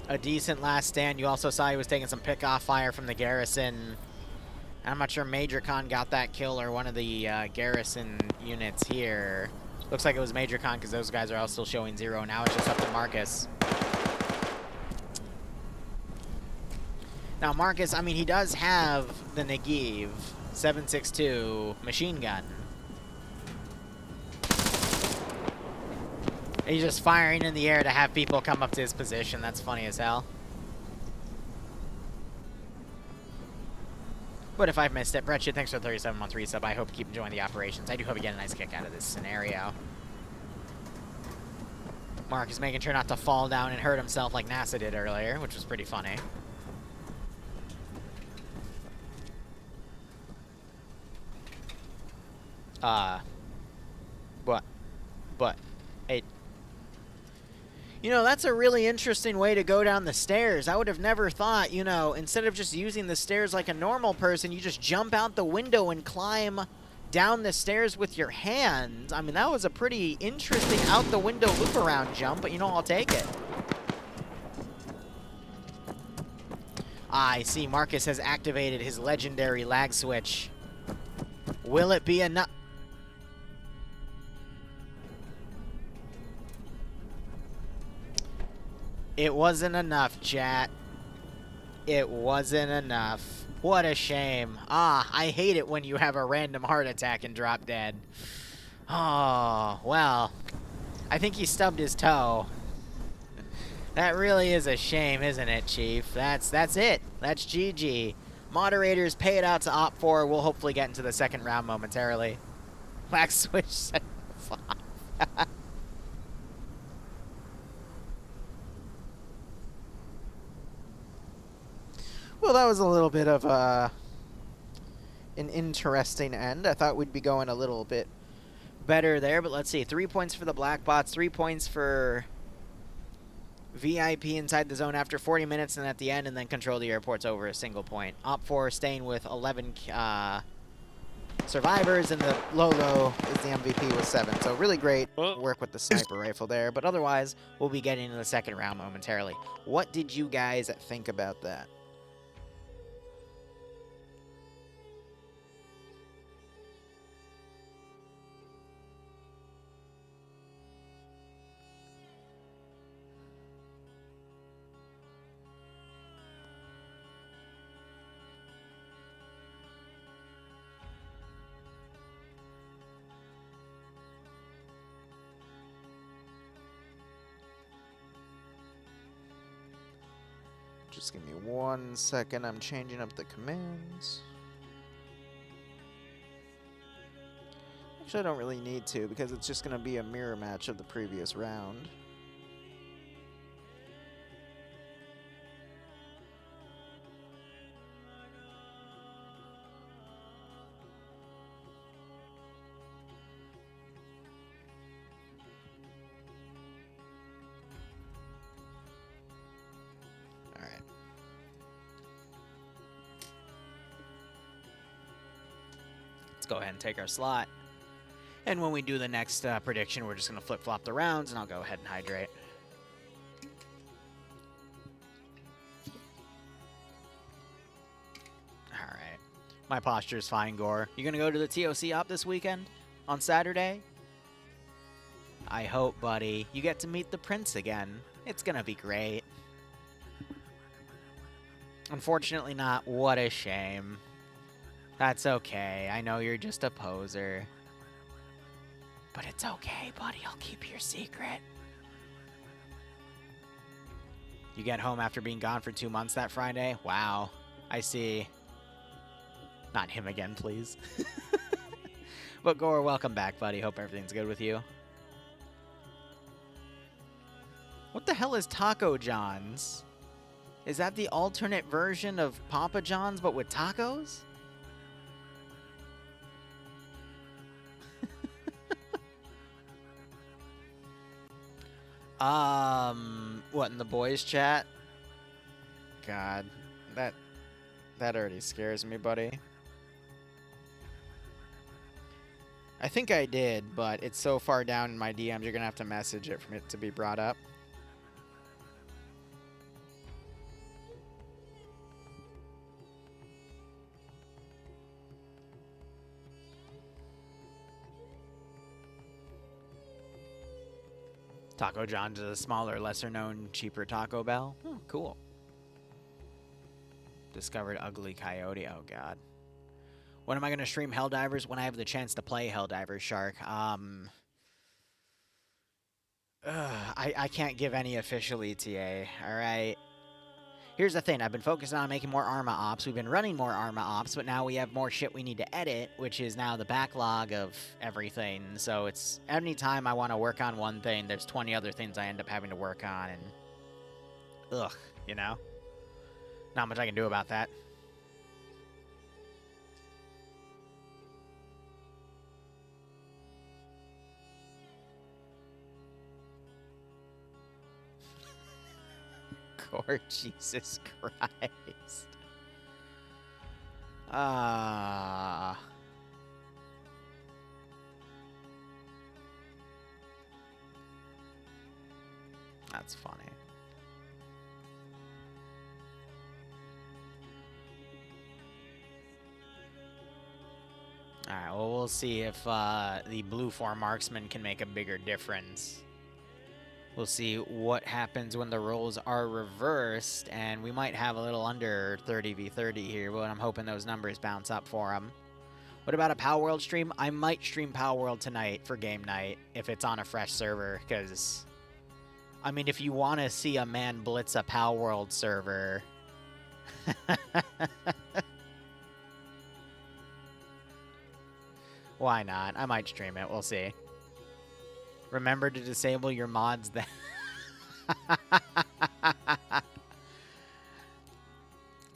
A: A decent last stand. You also saw he was taking some pick-off fire from the garrison. I'm not sure Major Khan got that kill or one of the garrison units here. Looks like it was Major Khan because those guys are all still showing 0. Now it's just up to Marcus. Now Marcus, I mean, he does have the Negev 7.62 machine gun. He's just firing in the air to have people come up to his position. That's funny as hell. But if I've missed it, Brett, thanks for the 37-month resub. I hope you keep enjoying the operations. I do hope you get a nice kick out of this scenario. Mark is making sure not to fall down and hurt himself like NASA did earlier, which was pretty funny. But, it... You know, that's a really interesting way to go down the stairs. I would have never thought, you know, instead of just using the stairs like a normal person, you just jump out the window and climb down the stairs with your hands. I mean, that was a pretty interesting out the window loop around jump, but you know, I'll take it. I see Marcus has activated his legendary lag switch. Will it be enough? It wasn't enough, chat. It wasn't enough. What a shame. Ah, I hate it when you have a random heart attack and drop dead. Oh, well. I think he stubbed his toe. That really is a shame, isn't it, Chief? That's it. That's GG. Moderators, pay it out to OpFor. We'll hopefully get into the second round momentarily. Lag switch 7-5.
E: Well, that was a little bit of an interesting end. I thought we'd be going a little bit
A: better there, but let's see. 3 points for the Black Bots, 3 points for VIP inside the zone after 40 minutes and at the end, and then control the airports over a single point. OpFor staying with 11 survivors, and the
E: Lolo is the MVP with 7. So really great work with the sniper rifle there. But
A: otherwise, we'll be getting into the second round momentarily. What did you guys
E: think about that? Just give me 1 second. I'm changing up the commands. Actually, I don't really need to because it's just going to be a mirror match of the previous round.
A: Let's go ahead and take our slot. And when we do the next prediction, we're just going to flip-flop the rounds, and I'll go ahead and hydrate. All right. My posture is fine, Gore. You going to go to the TOC op this weekend? On Saturday? I hope, buddy. You get to meet the prince again. It's going to be great. Unfortunately not. What a shame. That's okay. I know you're just a poser. But it's okay, buddy. I'll keep your secret. You get home after being gone for 2 months that Friday? Wow. I see. Not him again, please. But Gore, welcome back, buddy. Hope everything's good with you. What the hell is Taco John's? Is that the alternate version of Papa John's but with tacos? What, in the boys chat? God, that already scares me, buddy. I think I did, but it's so far down in my DMs, you're gonna have to message it for it to be brought up. Taco John's is a smaller, lesser-known, cheaper Taco Bell. Oh, cool. Discovered Ugly Coyote. Oh, God. When am I going to stream Helldivers? When I have the chance to play Helldivers, Shark. I can't give any official ETA, all right? Here's the thing. I've been focusing on making more Arma Ops. We've been running more Arma Ops, but now we have more shit we need to edit, which is now the backlog of everything. So it's any time I want to work on one thing, there's 20 other things I end up having to work on, and ugh, you know? Not much I can do about that. Lord Jesus Christ. That's funny. Alright, well, we'll see if the blue 4 marksman can make a bigger difference. We'll see what happens when the roles are reversed, and we might have a little under 30v30 here, but I'm hoping those numbers bounce up for him. What about a Power World stream? I might stream Power World tonight for game night if it's on a fresh server, because, I mean, if you want to see a man blitz a Power World server... Why not? I might stream it. We'll see. Remember to disable your mods then.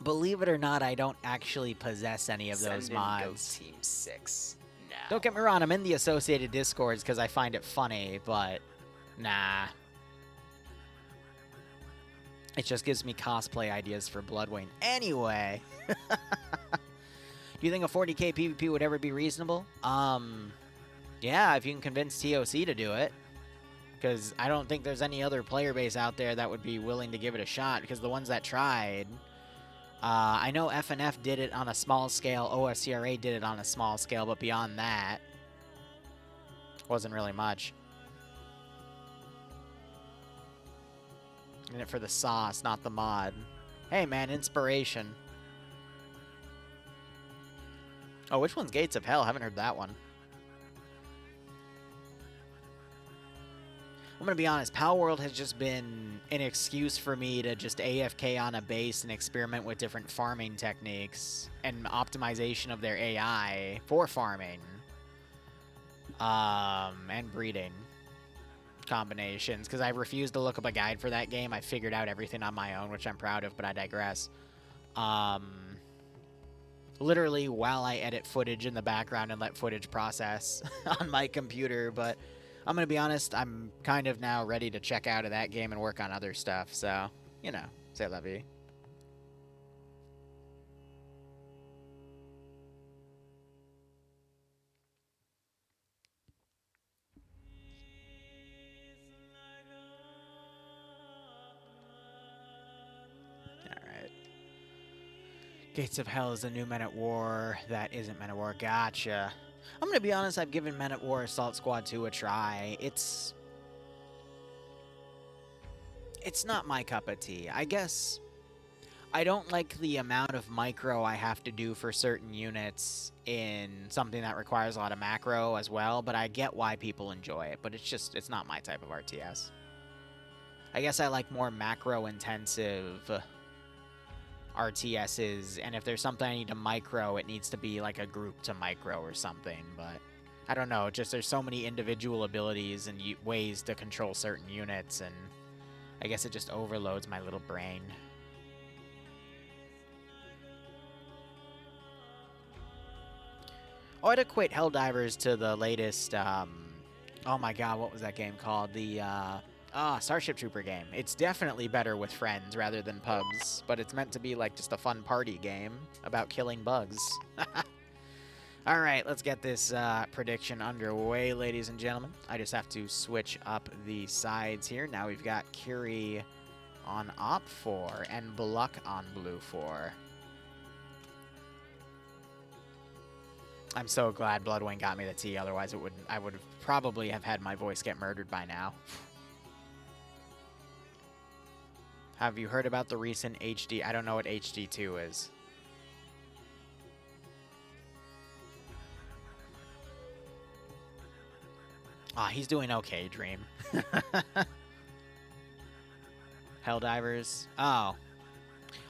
A: Believe it or not, I don't actually possess any of those mods.
F: Send in Go Team 6 now.
A: Don't get me wrong, I'm in the associated discords because I find it funny, but nah. It just gives me cosplay ideas for Bloodwing. Anyway. Do you think a 40k PvP would ever be reasonable? Yeah, if you can convince TOC to do it. Because I don't think there's any other player base out there that would be willing to give it a shot. Because the ones that tried... I know FNF did it on a small scale. OSCRA did it on a small scale. But beyond that... wasn't really much. In it for the sauce, not the mod. Hey, man, inspiration. Oh, which one's Gates of Hell? Haven't heard that one. I'm going to be honest, Power World has just been an excuse for me to just AFK on a base and experiment with different farming techniques and optimization of their AI for farming. And breeding combinations, because I refused to look up a guide for that game. I figured out everything on my own, which I'm proud of, but I digress. Literally while I edit footage in the background and let footage process on my computer, but I'm going to be honest, I'm kind of now ready to check out of that game and work on other stuff, so, you know, c'est la vie. Gates of Hell is the new Men at War. That isn't Men at War. Gotcha. I'm going to be honest, I've given Men at War Assault Squad 2 a try. It's not my cup of tea. I guess I don't like the amount of micro I have to do for certain units in something that requires a lot of macro as well, but I get why people enjoy it, but it's not my type of RTS. I guess I like more macro-intensive RTSs, and if there's something I need to micro, it needs to be like a group to micro or something, but I don't know, just there's so many individual abilities and ways to control certain units, and I guess it just overloads my little brain. Oh, I'd equate Helldivers to the latest, oh my god, what was that game called? The, Starship Trooper game. It's definitely better with friends rather than pubs, but it's meant to be like just a fun party game about killing bugs. Alright, let's get this prediction underway, ladies and gentlemen. I just have to switch up the sides here. Now we've got Curie on OpFor and Bluck on Blue 4. I'm so glad Bloodwing got me the T, otherwise I would probably have had my voice get murdered by now. Have you heard about the recent HD? I don't know what HD2 is. Ah, he's doing okay, Dream. Helldivers. Oh.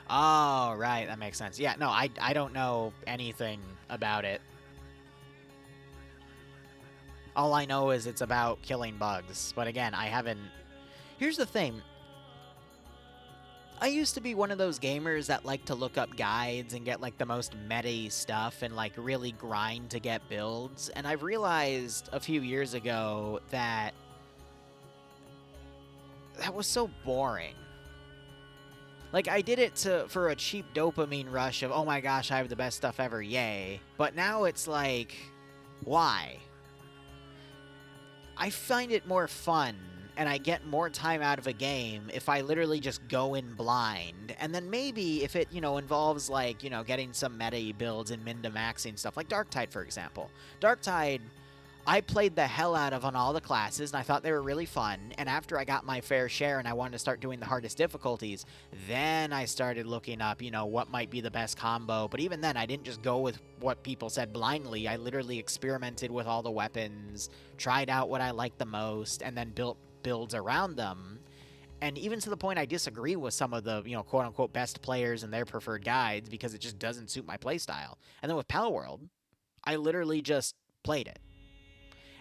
A: Oh, right. That makes sense. Yeah, no, I don't know anything about it. All I know is it's about killing bugs. But again, I haven't... Here's the thing. I used to be one of those gamers that like to look up guides and get like the most meta stuff and like really grind to get builds. And I've realized a few years ago that that was so boring. Like, I did it for a cheap dopamine rush of, oh my gosh, I have the best stuff ever, yay. But now it's like, why? I find it more fun, and I get more time out of a game if I literally just go in blind. And then maybe if it, involves, like, getting some meta builds and min-to-maxing stuff, like Darktide, for example. Darktide, I played the hell out of on all the classes, and I thought they were really fun. And after I got my fair share and I wanted to start doing the hardest difficulties, then I started looking up, what might be the best combo. But even then, I didn't just go with what people said blindly. I literally experimented with all the weapons, tried out what I liked the most, and then built builds around them. And even to the point I disagree with some of the, quote-unquote best players and their preferred guides because it just doesn't suit my playstyle. And then with Palworld, I literally just played it.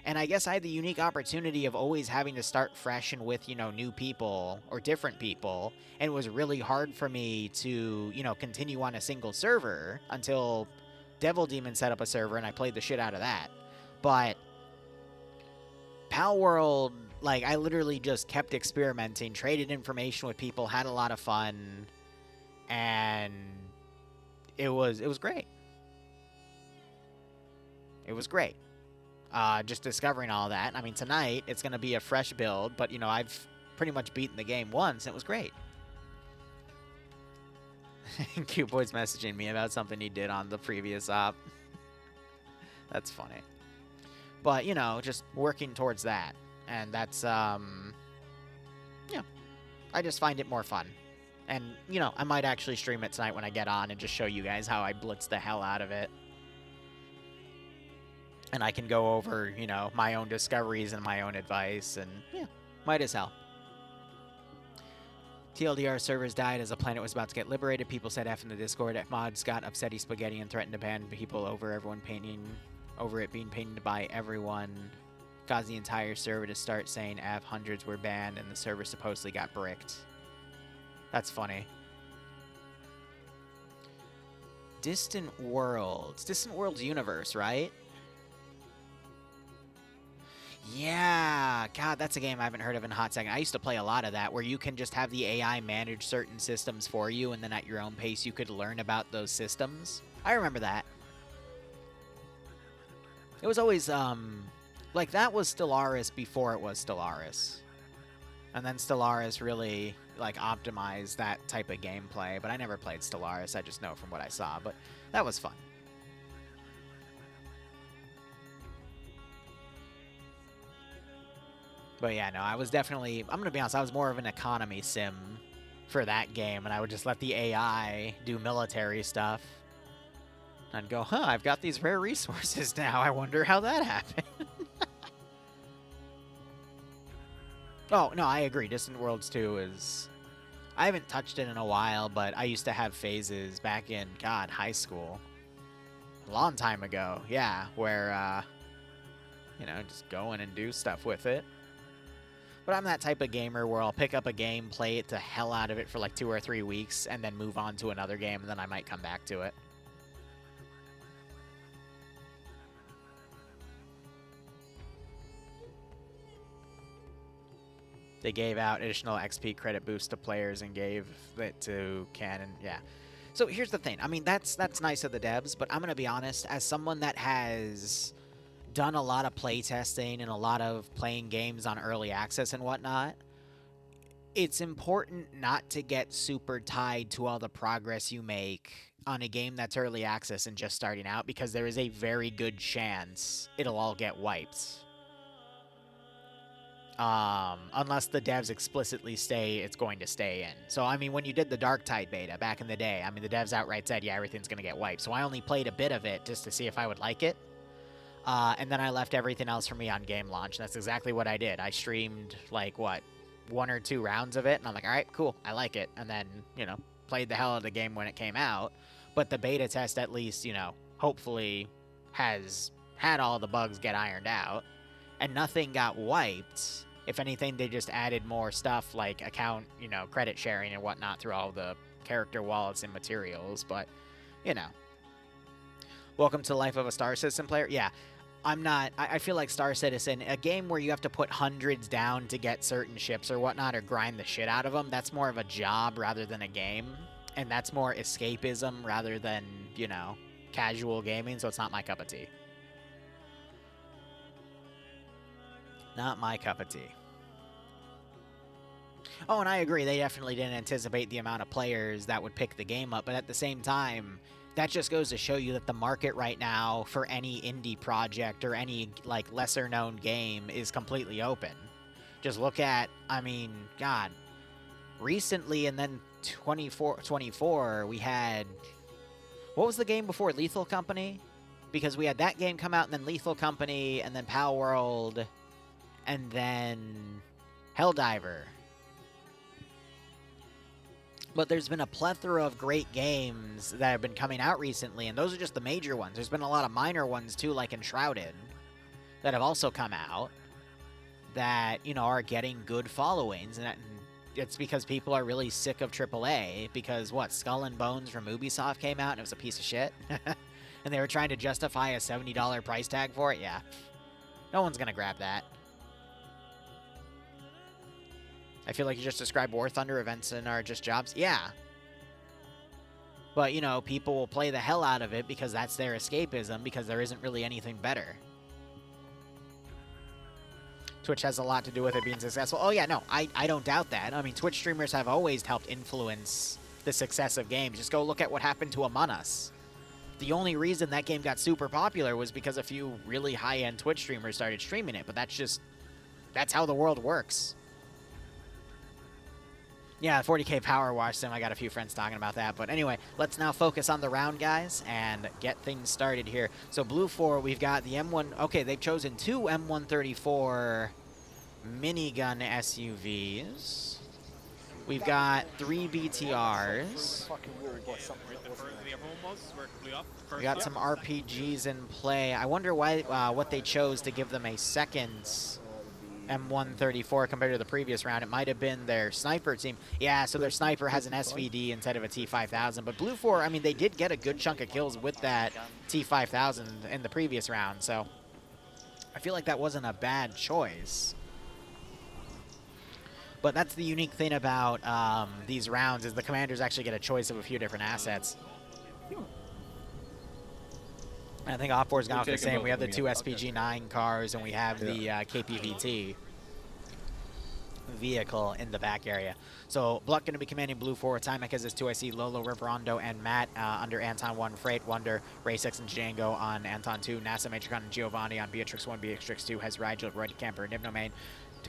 A: And I guess I had the unique opportunity of always having to start fresh and with, new people or different people. And it was really hard for me to, continue on a single server until Devil Demon set up a server and I played the shit out of that. But Palworld, like, I literally just kept experimenting, traded information with people, had a lot of fun, and it was great. It was great. Just discovering all that. I mean, tonight, it's going to be a fresh build, but, I've pretty much beaten the game once, and it was great. Cute Boy's messaging me about something he did on the previous op. That's funny. But, just working towards that. And that's, I just find it more fun. And, I might actually stream it tonight when I get on and just show you guys how I blitz the hell out of it. And I can go over, my own discoveries and my own advice, and, might as hell. TLDR servers died as the planet was about to get liberated. People said F in the Discord. F mods got upsetty spaghetti and threatened to ban people over it being painted by everyone. Caused the entire server to start saying F. Hundreds were banned, and the server supposedly got bricked. That's funny. Distant Worlds. Distant Worlds universe, right? Yeah, God, that's a game I haven't heard of in a hot second. I used to play a lot of that, where you can just have the AI manage certain systems for you, and then at your own pace you could learn about those systems. I remember that. It was always, like, that was Stellaris before it was Stellaris. And then Stellaris really, like, optimized that type of gameplay, but I never played Stellaris, I just know from what I saw, but that was fun. But yeah, no, I was definitely, I'm going to be honest, I was more of an economy sim for that game, and I would just let the AI do military stuff. I'd go, I've got these rare resources now, I wonder how that happened. Oh, no, I agree, Distant Worlds 2 is, I haven't touched it in a while, but I used to have phases back in, God, high school. A long time ago, yeah, where, just go in and do stuff with it. But I'm that type of gamer where I'll pick up a game, play it to hell out of it for like 2 or 3 weeks, and then move on to another game, and then I might come back to it. They gave out additional XP credit boost to players and gave it to Canon. Yeah. So here's the thing. I mean, that's nice of the devs, but I'm going to be honest, as someone that has done a lot of playtesting and a lot of playing games on early access and whatnot, it's important not to get super tied to all the progress you make on a game that's early access and just starting out, because there is a very good chance it'll all get wiped. Unless the devs explicitly say it's going to stay in. So, I mean, when you did the Darktide beta back in the day, I mean, the devs outright said, yeah, everything's going to get wiped. So I only played a bit of it just to see if I would like it. And then I left everything else for me on game launch. And that's exactly what I did. I streamed, like, what, 1 or 2 rounds of it. And I'm like, all right, cool, I like it. And then, you know, played the hell out of the game when it came out. But the beta test, at least, you know, hopefully has had all the bugs get ironed out. And nothing got wiped. If anything, they just added more stuff like account, you know, credit sharing and whatnot through all the character wallets and materials. But, you know. Welcome to the life of a Star Citizen player. Yeah, I'm not. I feel like Star Citizen, a game where you have to put hundreds down to get certain ships or whatnot or grind the shit out of them, that's more of a job rather than a game. And that's more escapism rather than, you know, casual gaming. So it's not my cup of tea. Not my cup of tea. Oh, and I agree. They definitely didn't anticipate the amount of players that would pick the game up. But at the same time, that just goes to show you that the market right now for any indie project or any, like, lesser-known game is completely open. Just look at, I mean, God, recently and then 24, we had... What was the game before Lethal Company? Because we had that game come out and then Lethal Company and then Pal World... and then Helldiver. But there's been a plethora of great games that have been coming out recently, and those are just the major ones. There's been a lot of minor ones, too, like Enshrouded, that have also come out that, you know, are getting good followings. And it's because people are really sick of AAA, because, what, Skull and Bones from Ubisoft came out, and it was a piece of shit? And they were trying to justify a $70 price tag for it? Yeah. No one's gonna grab that. I feel like you just described War Thunder events and are just jobs. Yeah. But, you know, people will play the hell out of it because that's their escapism, because there isn't really anything better. Twitch has a lot to do with it being successful. Oh, yeah, no, I don't doubt that. I mean, Twitch streamers have always helped influence the success of games. Just go look at what happened to Among Us. The only reason that game got super popular was because a few really high-end Twitch streamers started streaming it, but that's how the world works. Yeah, 40k Power Wash Sim, I got a few friends talking about that. But anyway, let's now focus on the round, guys, and get things started here. So Blue 4, we've got the M1... Okay, they've chosen 2 M134 minigun SUVs. We've got 3 BTRs. We got some RPGs in play. I wonder why what they chose to give them a second M134 compared to the previous round. It might have been their sniper team. Yeah, so their sniper has an SVD instead of a T5000. But Blue 4, I mean, they did get a good chunk of kills with that T5000 in the previous round. So I feel like that wasn't a bad choice. But that's the unique thing about these rounds, is the commanders actually get a choice of a few different assets. I think OpFor is going to have the same. We have the 2 SPG-9 cars, and we have the KPVT vehicle in the back area. So Bluck going to be commanding Blue 4. Timek has his 2 IC, Lolo, Riverondo, and Matt under Anton 1, Freight, Wonder, Ray 6, and Django on Anton 2, NASA, Matricon, and Giovanni on Beatrix 1, Beatrix 2 has Rigel, Roy Camper, and Nibnomain.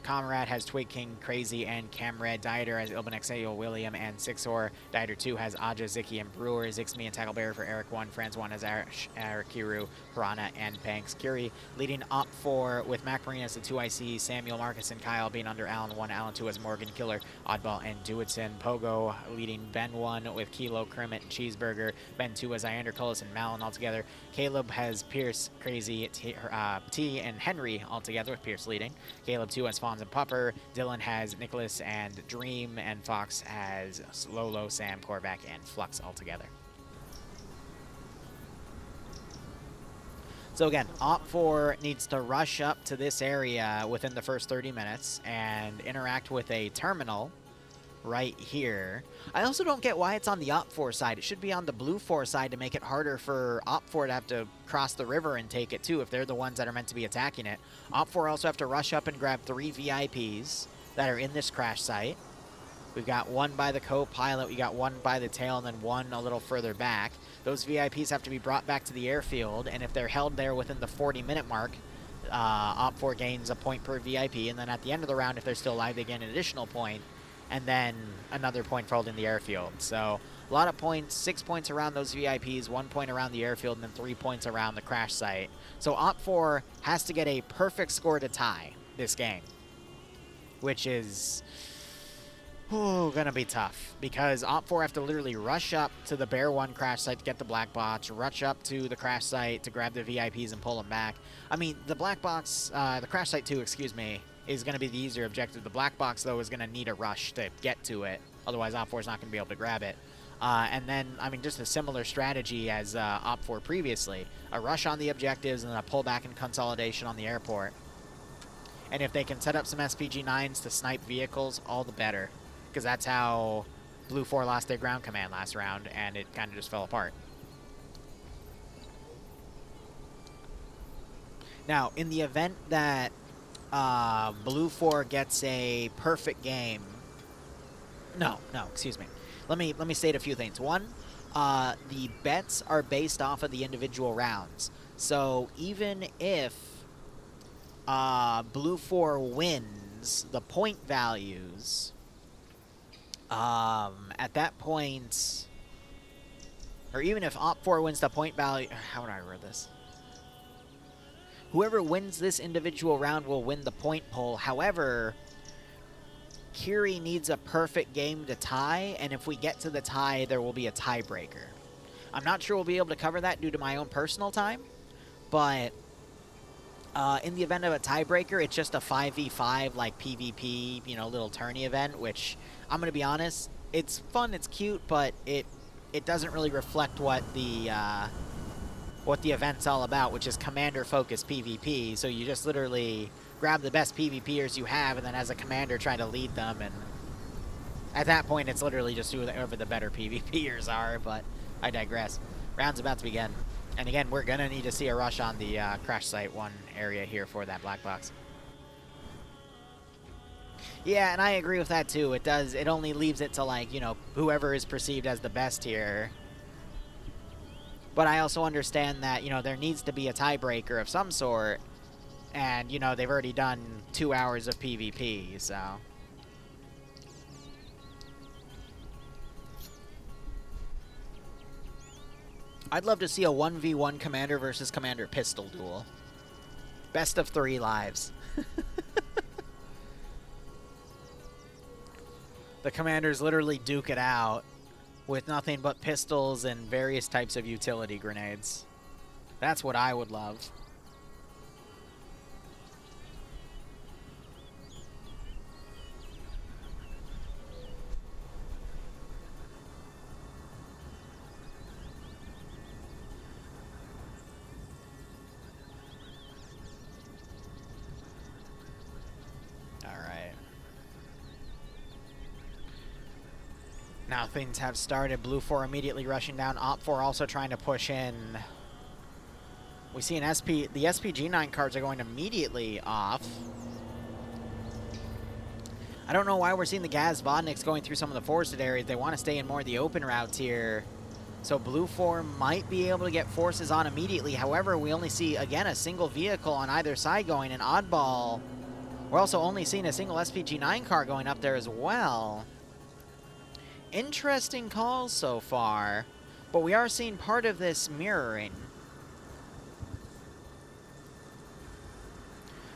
A: Comrade has Twig King, Crazy, and Camred. Dieter has Ilban Exeo, William, and Sixor. Dieter 2 has Aja, Ziki, and Brewer. Zixme and Tackleberry for Eric 1. Franz 1 has Arakiru, Piranha, and Panks. Curie leading OpFor with Mac Marinas, the 2 IC. Samuel, Marcus, and Kyle being under Allen 1. Allen 2 has Morgan, Killer, Oddball, and Dewitson. Pogo leading Ben 1 with Kilo, Kermit, and Cheeseburger. Ben 2 has Iander, Cullis, and Malin altogether. Caleb has Pierce, Crazy, T, and Henry altogether, with Pierce leading. Caleb 2 has Fawns and Pupper. Dylan has Nicholas and Dream, and Fox has Lolo, Sam, Korvac, and Flux altogether. So again, OpFor needs to rush up to this area within the first 30 minutes and interact with a terminal right here. I also don't get why it's on the OpFor side. It should be on the BlueFor side to make it harder for OpFor to have to cross the river and take it too if they're the ones that are meant to be attacking it. OpFor also have to rush up and grab 3 VIPs that are in this crash site. We've got one by the co-pilot, we got one by the tail, and then one a little further back. Those VIPs have to be brought back to the airfield, and if they're held there within the 40-minute mark, OpFor gains a point per VIP, and then at the end of the round, if they're still alive, they gain an additional point, and then another point for holding the airfield. So a lot of points, 6 points around those VIPs, 1 point around the airfield, and then 3 points around the crash site. So OpFor has to get a perfect score to tie this game, which is gonna be tough because OpFor have to literally rush up to the Bear 1 crash site to get the black box, rush up to the crash site to grab the VIPs and pull them back. I mean, the black box, the crash site 2, excuse me, is going to be the easier objective. The black box, though, is going to need a rush to get to it. Otherwise, OpFor is not going to be able to grab it. And then, I mean, just a similar strategy as OpFor previously. A rush on the objectives and then a pullback and consolidation on the airport. And if they can set up some SPG-9s to snipe vehicles, all the better. Because that's how BlueFor lost their ground command last round, and it kind of just fell apart. Now, in the event that BlueFor gets a perfect game... No, excuse me. Let me state a few things. One, the bets are based off of the individual rounds. So even if BlueFor wins the point values... at that point, or even if OpFor wins the point value, how would I word this? Whoever wins this individual round will win the point poll. However, Kiri needs a perfect game to tie, and if we get to the tie, there will be a tiebreaker. I'm not sure we'll be able to cover that due to my own personal time, but in the event of a tiebreaker, it's just a 5v5 like PvP, you know, little tourney event, which I'm going to be honest, it's fun, it's cute, but it doesn't really reflect what the event's all about, which is commander-focused PvP. So you just literally grab the best PvPers you have, and then as a commander try to lead them, and at that point, it's literally just whoever the better PvPers are, but I digress. Round's about to begin. And again, we're going to need to see a rush on the crash site 1 area here for that black box. Yeah, and I agree with that too. It only leaves it to, like, you know, whoever is perceived as the best here. But I also understand that, you know, there needs to be a tiebreaker of some sort. And, you know, they've already done 2 hours of PvP, so... I'd love to see a 1v1 commander versus commander pistol duel. Best of 3 lives. The commanders literally duke it out with nothing but pistols and various types of utility grenades. That's what I would love. Now things have started. BlueFor immediately rushing down. OpFor also trying to push in. We see an SP. The SPG-9 cards are going immediately off. I don't know why we're seeing the Gaz Vodniks going through some of the forested areas. They want to stay in more of the open routes here. So BlueFor might be able to get forces on immediately. However, we only see, again, a single vehicle on either side going. An oddball. We're also only seeing a single SPG-9 car going up there as well. Interesting calls so far, but we are seeing part of this mirroring.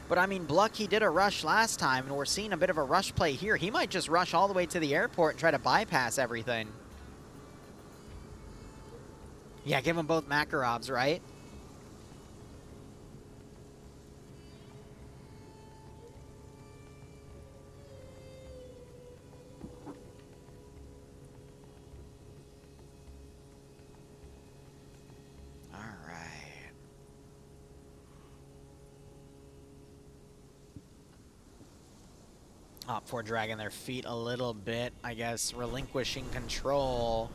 A: But I mean, Bluck, he did a rush last time, and we're seeing a bit of a rush play here. He might just rush all the way to the airport and try to bypass everything. Yeah, give them both Makarovs, right? OpFor dragging their feet a little bit, I guess, relinquishing control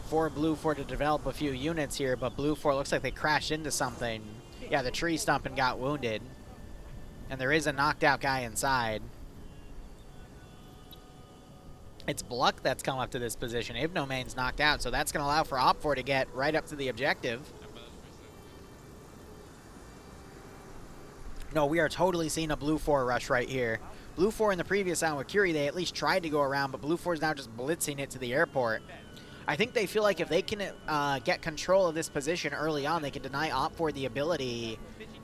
A: for Blue4 to develop a few units here, but Blue4 looks like they crashed into something. Yeah, the tree stump and got wounded. And there is a knocked out guy inside. It's Bluck that's come up to this position. Ibnomane's knocked out, so that's going to allow for OpFor to get right up to the objective. No, we are totally seeing a Blue4 rush right here. Blue4 in the previous round with Curie, they at least tried to go around, but Blue4 is now just blitzing it to the airport. I think they feel like if they can get control of this position early on, they can deny OpFor the ability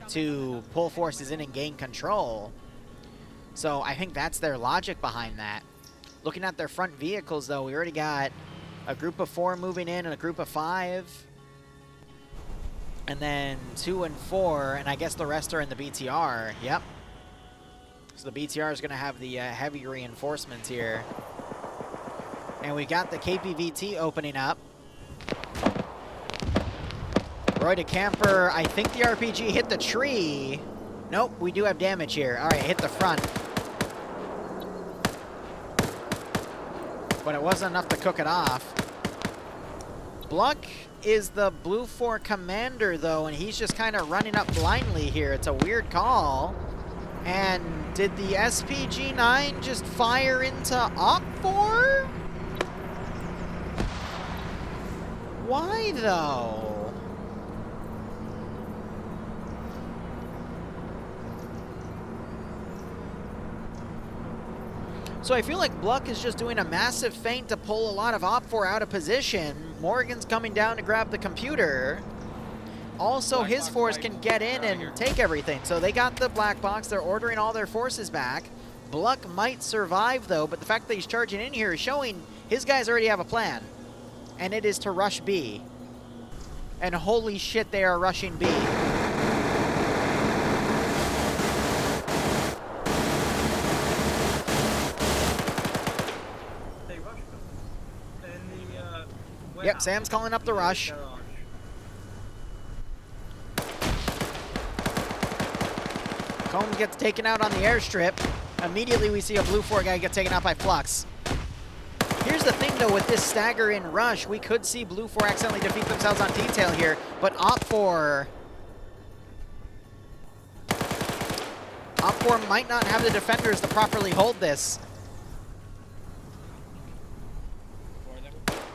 A: to pull forces in and gain control. So I think that's their logic behind that. Looking at their front vehicles, though, we already got a group of 4 moving in and a group of 5. And then 2 and 4, and I guess the rest are in the BTR. Yep. So the BTR is going to have the heavy reinforcements here. And we got the KPVT opening up. Roy DeCamper, I think the RPG hit the tree. Nope, we do have damage here. All right, hit the front. But it wasn't enough to cook it off. Bluck is the Blue4 commander, though, and he's just kind of running up blindly here. It's a weird call. And did the SPG-9 just fire into OpFor? Why, though? So I feel like Bluck is just doing a massive feint to pull a lot of OpFor out of position. Morgan's coming down to grab the computer. Also, his force can get in and take everything. So they got the black box. They're ordering all their forces back. Bluck might survive, though, but the fact that he's charging in here is showing his guys already have a plan. And it is to rush B. And holy shit, they are rushing B. Yep, Sam's calling up the rush. Combs gets taken out on the airstrip. Immediately we see a Blue4 guy get taken out by Flux. Here's the thing, though, with this stagger in rush, we could see Blue4 accidentally defeat themselves on detail here, but OpFor might not have the defenders to properly hold this.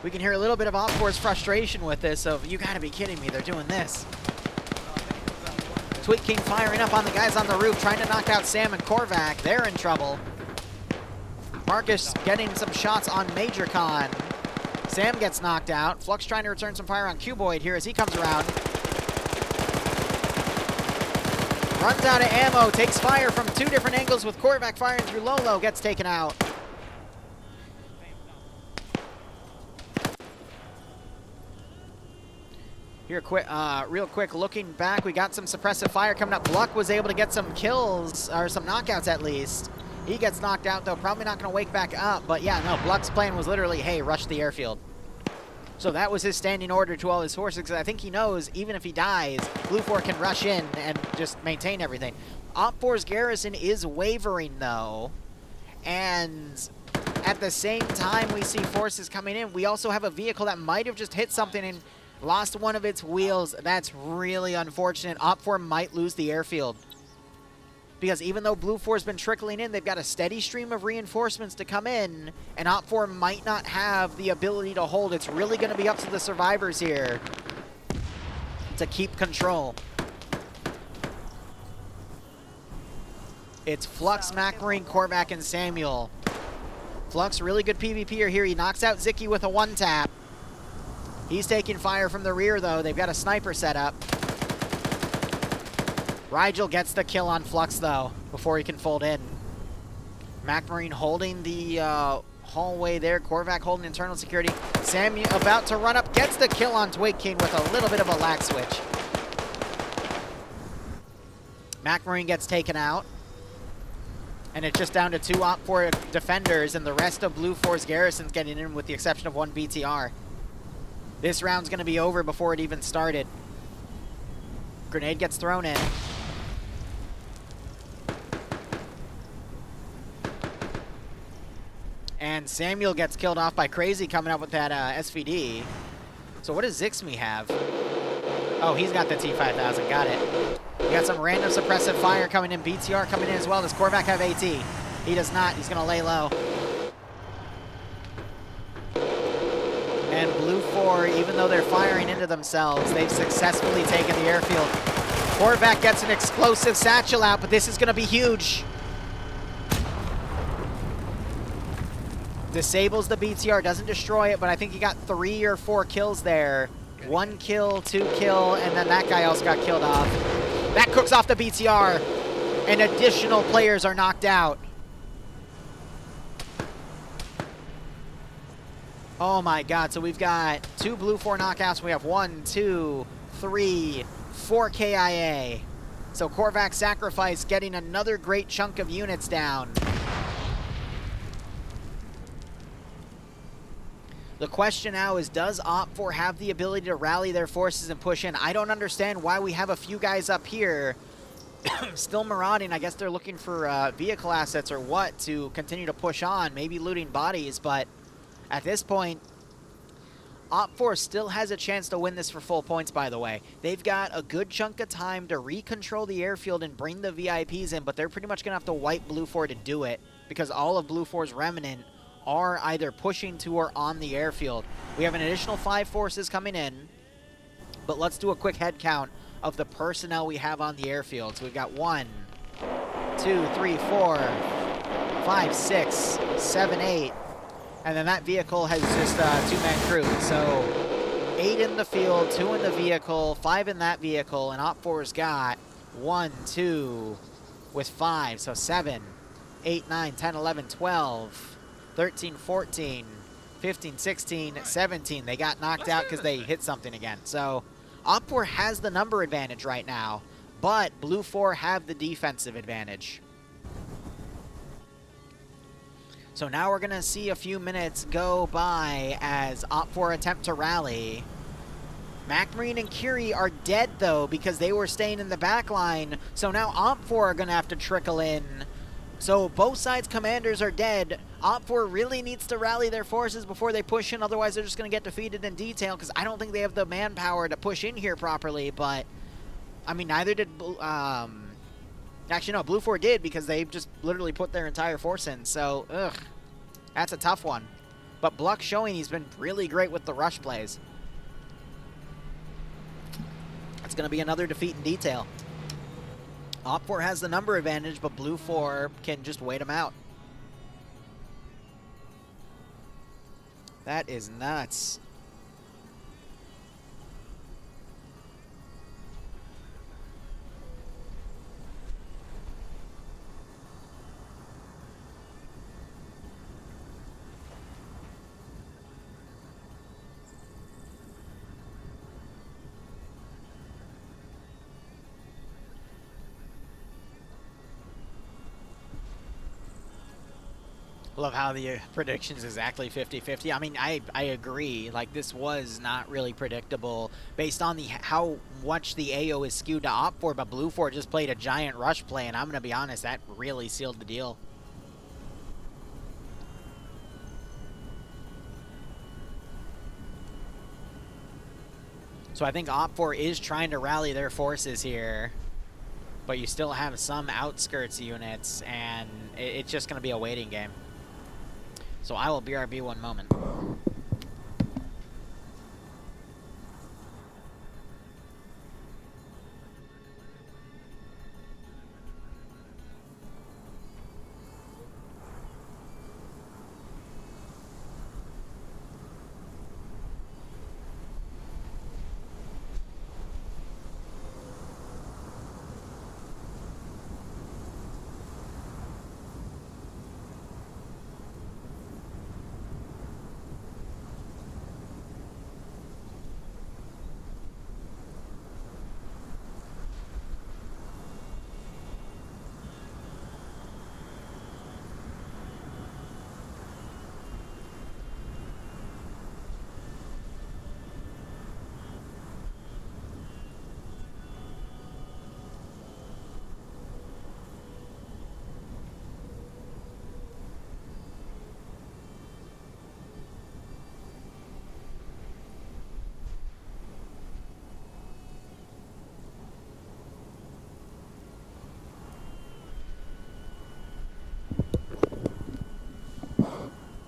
A: We can hear a little bit of OpFor's frustration with this of, you gotta be kidding me, they're doing this. Twig King firing up on the guys on the roof, trying to knock out Sam and Korvac. They're in trouble. Marcus getting some shots on Major Con. Sam gets knocked out. Flux trying to return some fire on Cuboid here as he comes around. Runs out of ammo, takes fire from 2 different angles with Korvac firing through Lolo, gets taken out. Here, real quick, looking back, we got some suppressive fire coming up. Bluck was able to get some kills, or some knockouts at least. He gets knocked out, though, probably not going to wake back up. But yeah, no, Bluck's plan was literally, hey, rush the airfield. So that was his standing order to all his forces, because I think he knows, even if he dies, Blue4 can rush in and just maintain everything. OpFor's garrison is wavering, though. And at the same time we see forces coming in, we also have a vehicle that might have just hit something and lost one of its wheels. That's really unfortunate. OpFor might lose the airfield. Because even though Blue4's been trickling in, they've got a steady stream of reinforcements to come in, and OpFor might not have the ability to hold. It's really going to be up to the survivors here to keep control. It's Flux, Macmarine, Korvac, and Samuel. Flux, really good PvPer here. He knocks out Zicky with a 1-tap. He's taking fire from the rear, though. They've got a sniper set up. Rigel gets the kill on Flux, though, before he can fold in. Macmarine holding the hallway there. Korvac holding internal security. Samuel about to run up, gets the kill on Twig King with a little bit of a lag switch. Macmarine gets taken out. And it's just down to 2 OpFor defenders, and the rest of Blue4's garrison's getting in with the exception of 1 BTR. This round's going to be over before it even started. Grenade gets thrown in. And Samuel gets killed off by Crazy coming up with that SVD. So what does Zixme have? Oh, he's got the T5000. Got it. We got some random suppressive fire coming in. BTR coming in as well. Does Korvac have AT? He does not. He's going to lay low. And Blue 4, even though they're firing into themselves, they've successfully taken the airfield. Korvac gets an explosive satchel out, but this is going to be huge. Disables the BTR, doesn't destroy it, but I think he got 3 or 4 kills there. 1 kill, 2 kill, and then that guy also got killed off. That cooks off the BTR, and additional players are knocked out. Oh my god, so we've got 2 Blue 4 knockouts. We have 1, 2, 3, 4 KIA. So Korvac Sacrifice getting another great chunk of units down. The question now is, does OpFor have the ability to rally their forces and push in? I don't understand why we have a few guys up here still marauding. I guess they're looking for vehicle assets or what to continue to push on, maybe looting bodies, but at this point, OpFor still has a chance to win this for full points, by the way. They've got a good chunk of time to recontrol the airfield and bring the VIPs in, but they're pretty much going to have to wipe Blue 4 to do it because all of Blue 4's remnant are either pushing to or on the airfield. We have an additional 5 forces coming in, but let's do a quick head count of the personnel we have on the airfield. So we've got 1, 2, 3, 4, 5, 6, 7, 8, and then that vehicle has just a 2-man crew. So 8 in the field, 2 in the vehicle, 5 in that vehicle, and OpFor's got 1, 2 with 5, so 7, 8, 9, 10, 11, 12, 13, 14, 15, 16, 17. They got knocked out because they hit something again. So OpFor has the number advantage right now, but Blue 4 have the defensive advantage. So now we're going to see a few minutes go by as OpFor attempt to rally. MacMarine and Curie are dead, though, because they were staying in the back line. So now OpFor are going to have to trickle in. So both sides' commanders are dead. OpFor really needs to rally their forces before they push in. Otherwise, they're just going to get defeated in detail because I don't think they have the manpower to push in here properly. But, I mean, neither did... Actually, no, Blue 4 did because they just literally put their entire force in. So, ugh, that's a tough one. But Bluck showing he's been really great with the rush plays. It's going to be another defeat in detail. OpFor has the number advantage, but Blue 4 can just wait him out. That is nuts. Love how the predictions exactly 50-50. I mean, I agree. Like, this was not really predictable based on how much the AO is skewed to OpFor, but Blue 4 just played a giant rush play, and I'm going to be honest, that really sealed the deal. So I think OpFor is trying to rally their forces here, but you still have some outskirts units, and it's just going to be a waiting game. So I will BRB one moment.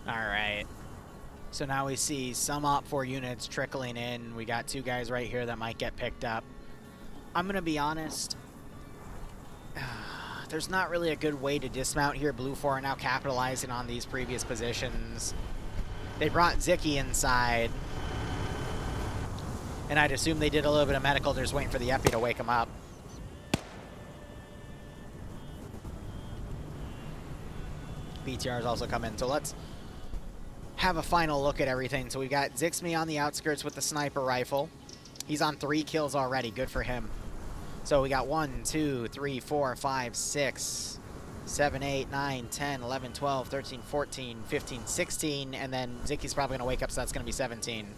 A: All right. So now we see some OpFor units trickling in. We got 2 guys right here that might get picked up. I'm going to be honest. There's not really a good way to dismount here. Blue 4 are now capitalizing on these previous positions. They brought Zicky inside. And I'd assume they did a little bit of medical. They're just waiting for the Epi to wake him up. BTR's also come in. So let's have a final look at everything. So we got Zixme on the outskirts with the sniper rifle. He's on 3 kills already. Good for him. So we got 1, 2, 3, 4, 5, 6, 7, 8, 9, 10, 11, 12, 13, 14, 15, 16, and then Zicky's probably going to wake up, so that's going to be 17.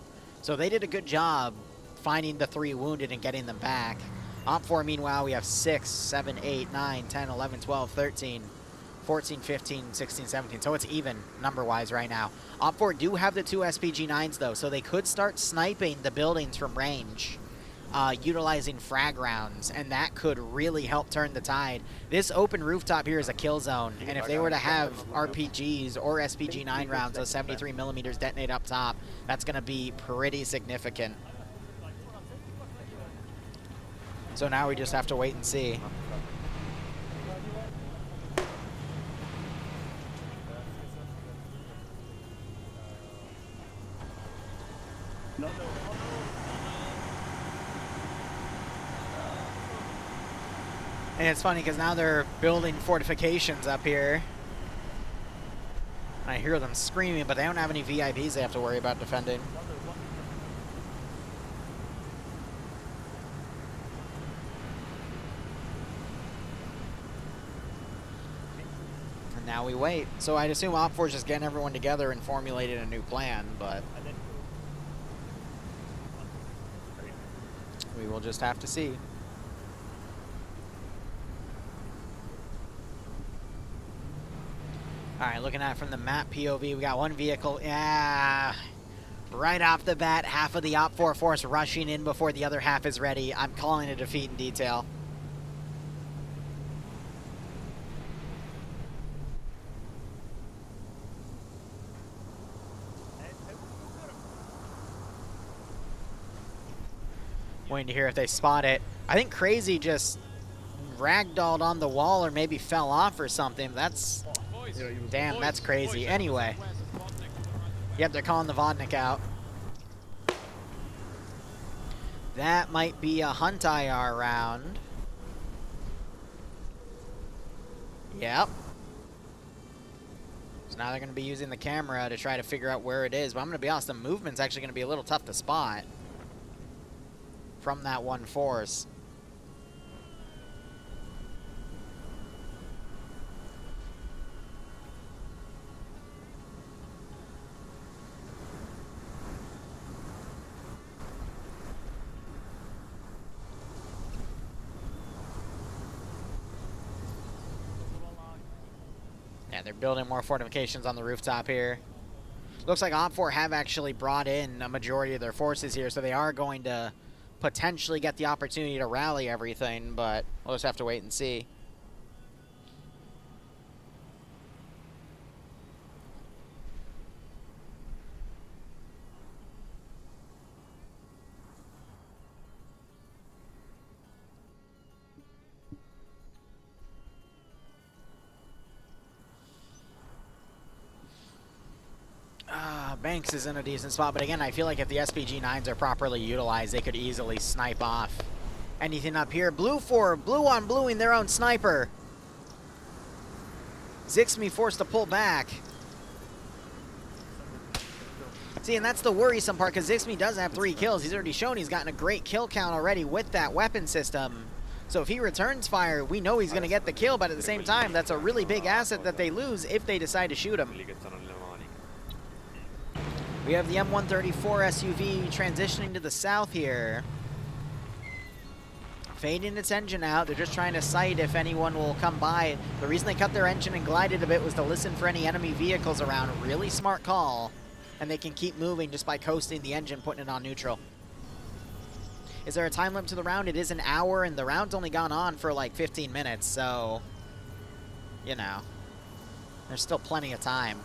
A: So they did a good job finding the 3 wounded and getting them back. OpFor, meanwhile, we have 6, 7, 8, 9, 10, 11, 12, 13, 14, 15, 16, 17. So it's even number-wise right now. OpFor do have the 2 SPG-9s, though, so they could start sniping the buildings from range. Utilizing frag rounds, and that could really help turn the tide. This open rooftop here is a kill zone, and if they were to have RPGs or SPG-9 rounds, those 73 millimeters detonate up top, that's going to be pretty significant. So now we just have to wait and see. And it's funny because now they're building fortifications up here. I hear them screaming, but they don't have any VIPs they have to worry about defending. And now we wait. So I'd assume OpFor's just getting everyone together and formulating a new plan, but we will just have to see. All right, looking at it from the map POV, we got 1 vehicle. Yeah, right off the bat, half of the OpFor force rushing in before the other half is ready. I'm calling a defeat in detail. Waiting to hear if they spot it. I think Crazy just ragdolled on the wall or maybe fell off or something. That's... Damn, that's crazy. Anyway. Yep, they're calling the Vodnik out. That might be a Hunt IR round. Yep. So now they're going to be using the camera to try to figure out where it is. But I'm going to be honest, the movement's actually going to be a little tough to spot from that one force. Yeah, they're building more fortifications on the rooftop here. Looks like OpFor have actually brought in a majority of their forces here, so they are going to potentially get the opportunity to rally everything, but we'll just have to wait and see. Banks is in a decent spot, but again, I feel like if the SPG-9s are properly utilized, they could easily snipe off anything up here. Blue 4, blue on bluing their own sniper. Zixme forced to pull back. See, and that's the worrisome part, because Zixme does have 3 kills. He's already shown he's gotten a great kill count already with that weapon system. So if he returns fire, we know he's going to get the kill, but at the same time, that's a really big asset that they lose if they decide to shoot him. We have the M134 SUV transitioning to the south here. Fading its engine out. They're just trying to sight if anyone will come by. The reason they cut their engine and glided a bit was to listen for any enemy vehicles around. Really smart call. And they can keep moving just by coasting the engine, putting it on neutral. Is there a time limit to the round? It is an hour, and the round's only gone on for like 15 minutes, so, you know, there's still plenty of time.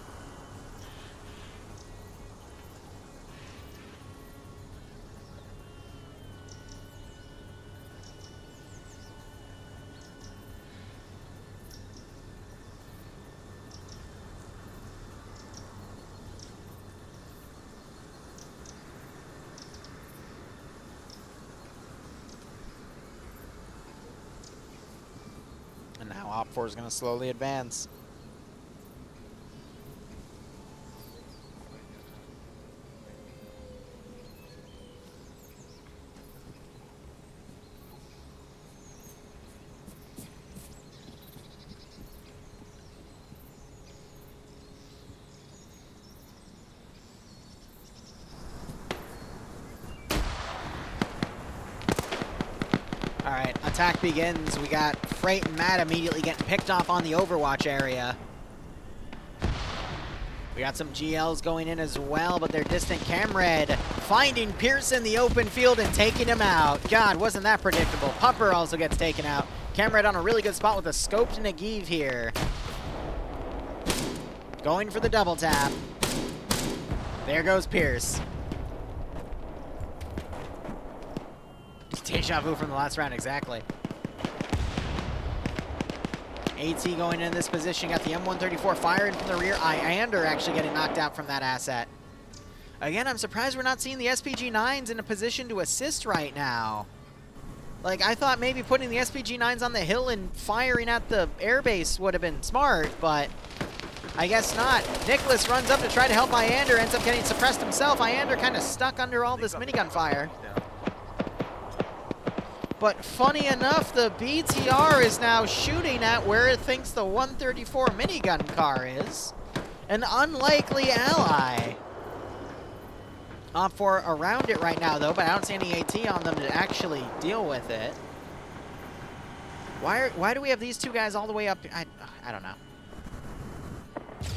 E: OpFor is going to slowly advance. Alright, attack begins. We got Freight and Matt immediately getting picked off on the Overwatch area. We got some GLs going in as well, but their distant Camred finding Pierce in the open field and taking him out. God, wasn't that predictable. Pupper also gets taken out. Camred on a really good spot with a scoped Nagiv here. Going for the double tap. There goes Pierce. Deja vu from the last round, exactly. AT going in this position, got the M134 firing from the rear. Iander actually getting knocked out from that asset. Again, I'm surprised we're not seeing the SPG-9s in a position to assist right now. Like, I thought maybe putting the SPG-9s on the hill and firing at the airbase would have been smart, but I guess not. Nicholas runs up to try to help Iander, ends up getting suppressed himself. Iander kind of stuck under all this minigun fire. But funny enough, the BTR is now shooting at where it thinks the 134 minigun car is. An unlikely ally. OpFor around it right now, though, but I don't see any AT on them to actually deal with it. Why do we have these two guys all the way up? I don't know.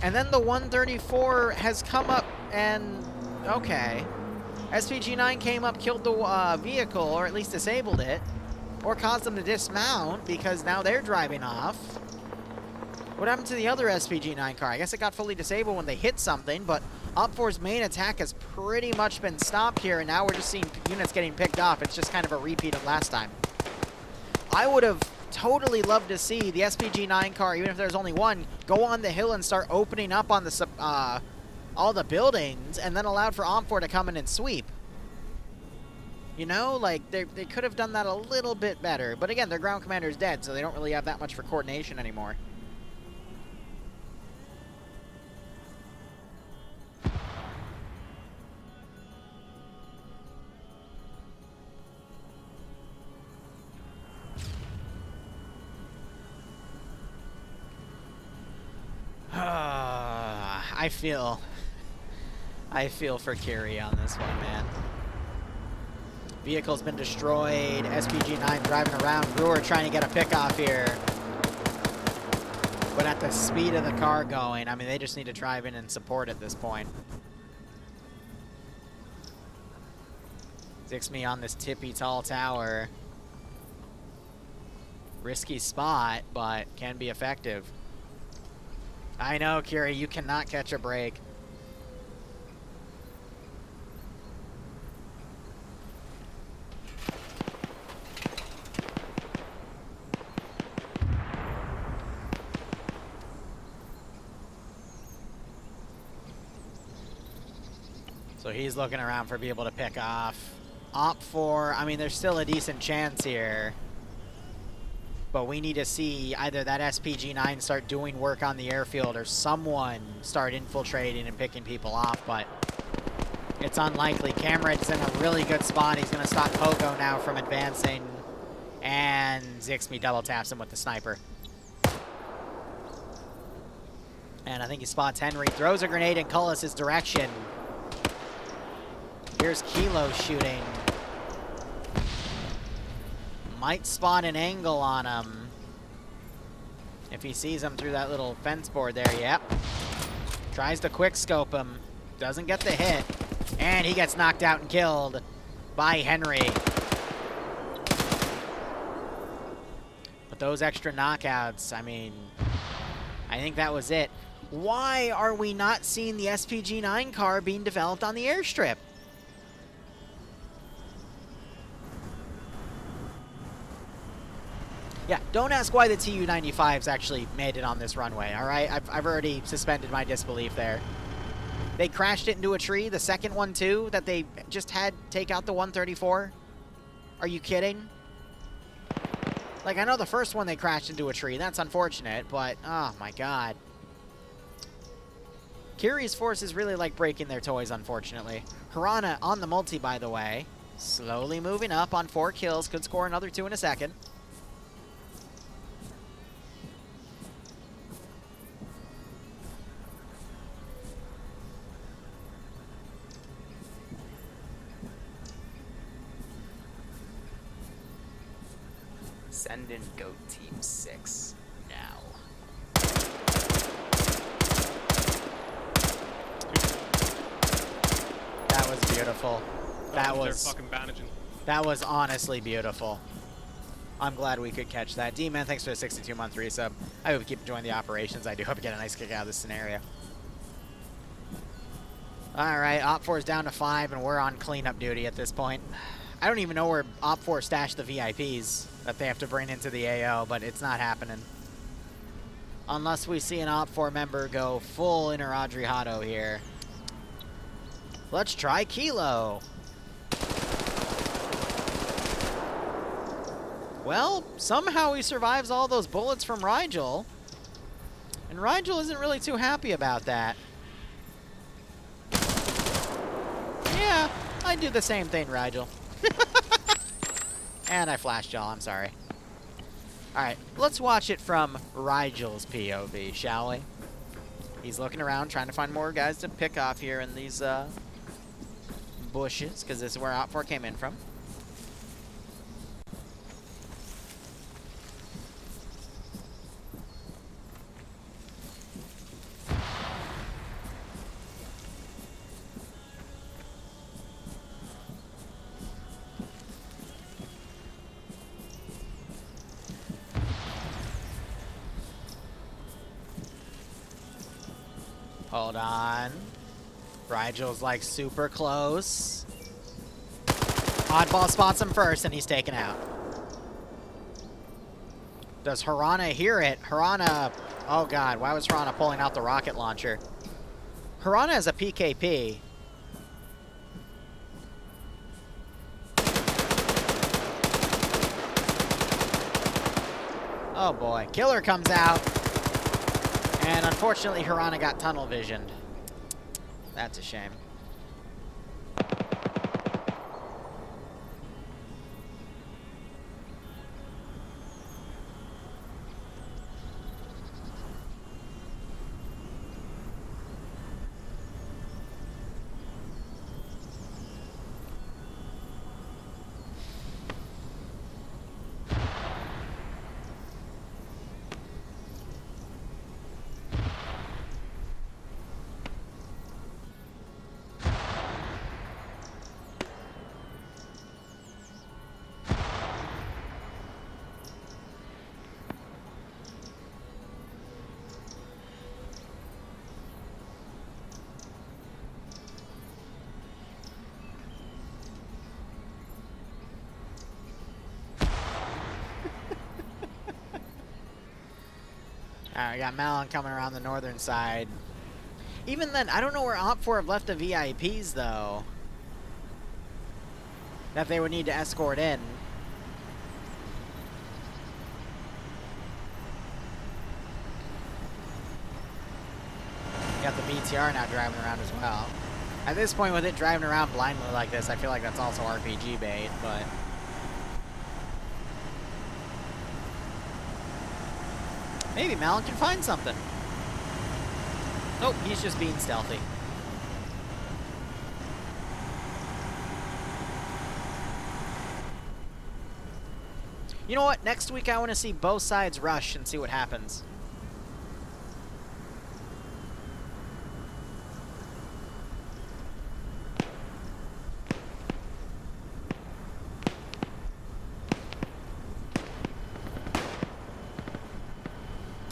E: And then the 134 has come up and... Okay. SPG-9 came up, killed the vehicle, or at least disabled it, or caused them to dismount because now they're driving off. What happened to the other SPG-9 car? I guess it got fully disabled when they hit something, but OpFor's main attack has pretty much been stopped here, and now we're just seeing units getting picked off. It's just kind of a repeat of last time. I would have totally loved to see the SPG-9 car, even if there's only one, go on the hill and start opening up on the all the buildings, and then allowed for OpFor to come in and sweep. You know, like, they could have done that a little bit better. But again, their ground commander is dead, so they don't really have that much for coordination anymore. I feel for Kiri on this one, man. Vehicle's been destroyed. SPG-9 driving around. Brewer trying to get a pickoff here. But at the speed of the car going, I mean, they just need to drive in and support at this point. Zixme on this tippy tall tower. Risky spot, but can be effective. I know, Kiri, you cannot catch a break. So he's looking around for people to pick off. OpFor, I mean, there's still a decent chance here. But we need to see either that SPG-9 start doing work on the airfield or someone start infiltrating and picking people off, but it's unlikely. Cameron's in a really good spot. He's going to stop Pogo now from advancing, and Zixme double taps him with the sniper. And I think he spots Henry, throws a grenade in Cullis' direction. Here's Kilo shooting. Might spot an angle on him. If he sees him through that little fence board there, yep. Tries to quick scope him. Doesn't get the hit. And he gets knocked out and killed by Henry. But those extra knockouts, I mean, I think that was it. Why are we not seeing the SPG-9 car being developed on the airstrip? Yeah, don't ask why the Tu-95s actually made it on this runway, all right? I've already suspended my disbelief there. They crashed it into a tree, the second one too, that they just had take out the 134. Are you kidding? Like, I know the first one they crashed into a tree. That's unfortunate, but, oh my god. Kiri's forces really like breaking their toys, unfortunately. Hirana on the multi, by the way. Slowly moving up on 4 kills. Could score another 2 in a second.
F: Send in Goat Team 6 now.
E: That was beautiful. That
G: They're
E: was...
G: fucking bandaging.
E: That was honestly beautiful. I'm glad we could catch that. D-Man, thanks for the 62-month resub. I hope you keep enjoying the operations. I do hope you get a nice kick out of this scenario. Alright, OpFor is down to 5, and we're on cleanup duty at this point. I don't even know where OpFor stashed the VIPs that they have to bring into the AO, but it's not happening. Unless we see an OpFor member go full Interadriado here. Let's try Kilo. Well, somehow he survives all those bullets from Rigel. And Rigel isn't really too happy about that. Yeah, I'd do the same thing, Rigel. And I flashed y'all, I'm sorry. Alright, let's watch it from Rigel's POV, shall we? He's looking around, trying to find more guys to pick off here in these bushes, because this is where OpFor came in from. Hold on. Rigel's like super close. Oddball spots him first and he's taken out. Does Hirana hear it? Hirana... Oh god, why was Hirana pulling out the rocket launcher? Hirana has a PKP. Oh boy, Killer comes out. And unfortunately, Hirana got tunnel visioned. That's a shame. Alright, we got Malin coming around the northern side. Even then, I don't know where OpFor have left the VIPs, though. That they would need to escort in. Got the BTR now driving around as well. At this point, with it driving around blindly like this, I feel like that's also RPG bait, but... Maybe Malin can find something. Nope, he's just being stealthy. You know what? Next week I want to see both sides rush and see what happens.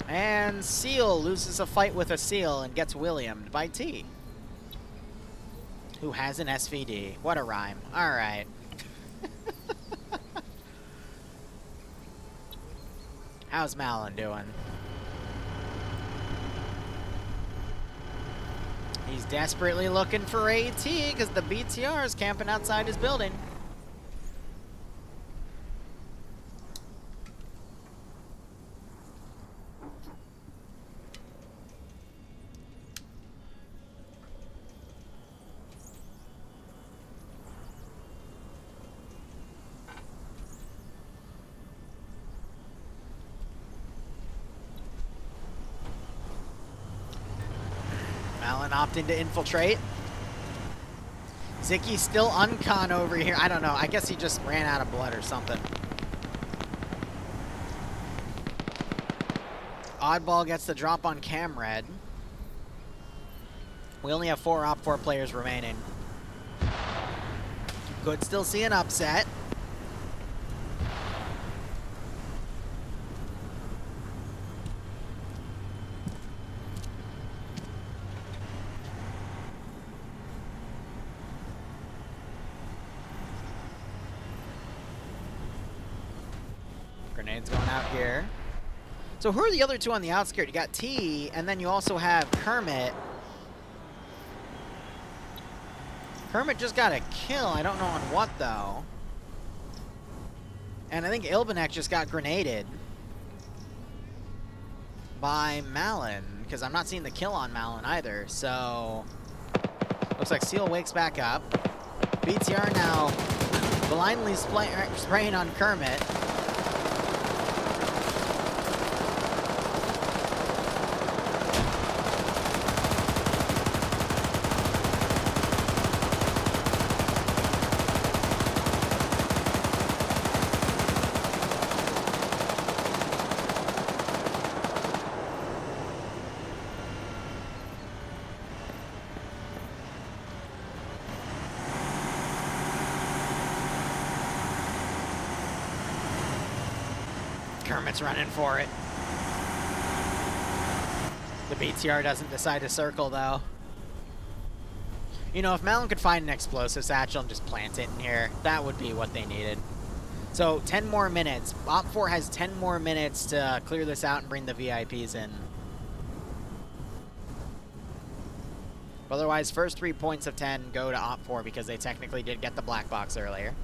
E: And Seal loses a fight with a Seal and gets Williamed by T. Who has an SVD. What a rhyme. Alright. How's Malin doing? He's desperately looking for AT because the BTR is camping outside his building. Malin opting to infiltrate. Zicky's still uncon over here. I don't know. I guess he just ran out of blood or something. Oddball gets the drop on Camred. We only have 4 OpFor players remaining. Could still see an upset. Grenades going out here. So who are the other two on the outskirts? You got T, and then you also have Kermit. Kermit just got a kill. I don't know on what, though. And I think Ilbanek just got grenaded by Malin, because I'm not seeing the kill on Malin either. So looks like Seal wakes back up. BTR now blindly spraying on Kermit. Kermit's running for it. The BTR doesn't decide to circle, though. You know, if Malin could find an explosive satchel and just plant it in here, that would be what they needed. So, 10 more minutes. OpFor has 10 more minutes to clear this out and bring the VIPs in. Otherwise, first 3 points of 10 go to OpFor because they technically did get the black box earlier.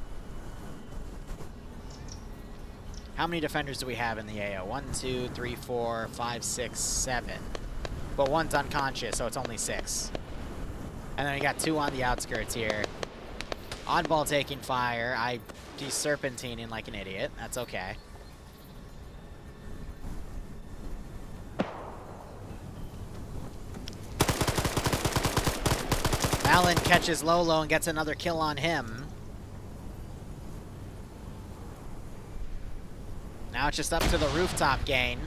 E: How many defenders do we have in the AO? 1, 2, 3, 4, 5, 6, 7. But one's unconscious, so it's only 6. And then we got 2 on the outskirts here. Oddball taking fire. He's serpentining like an idiot. That's okay. Malin catches Lolo and gets another kill on him. Now it's just up to the rooftop gain.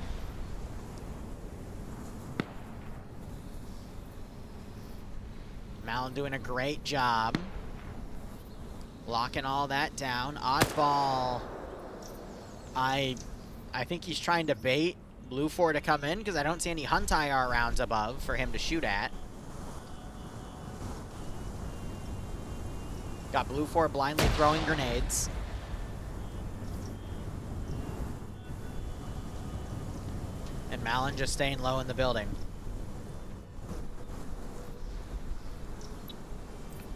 E: Malin doing a great job. Locking all that down. Oddball. I think he's trying to bait Blue4 to come in because I don't see any Hunt IR rounds above for him to shoot at. Got Blue4 blindly throwing grenades. And Malin just staying low in the building.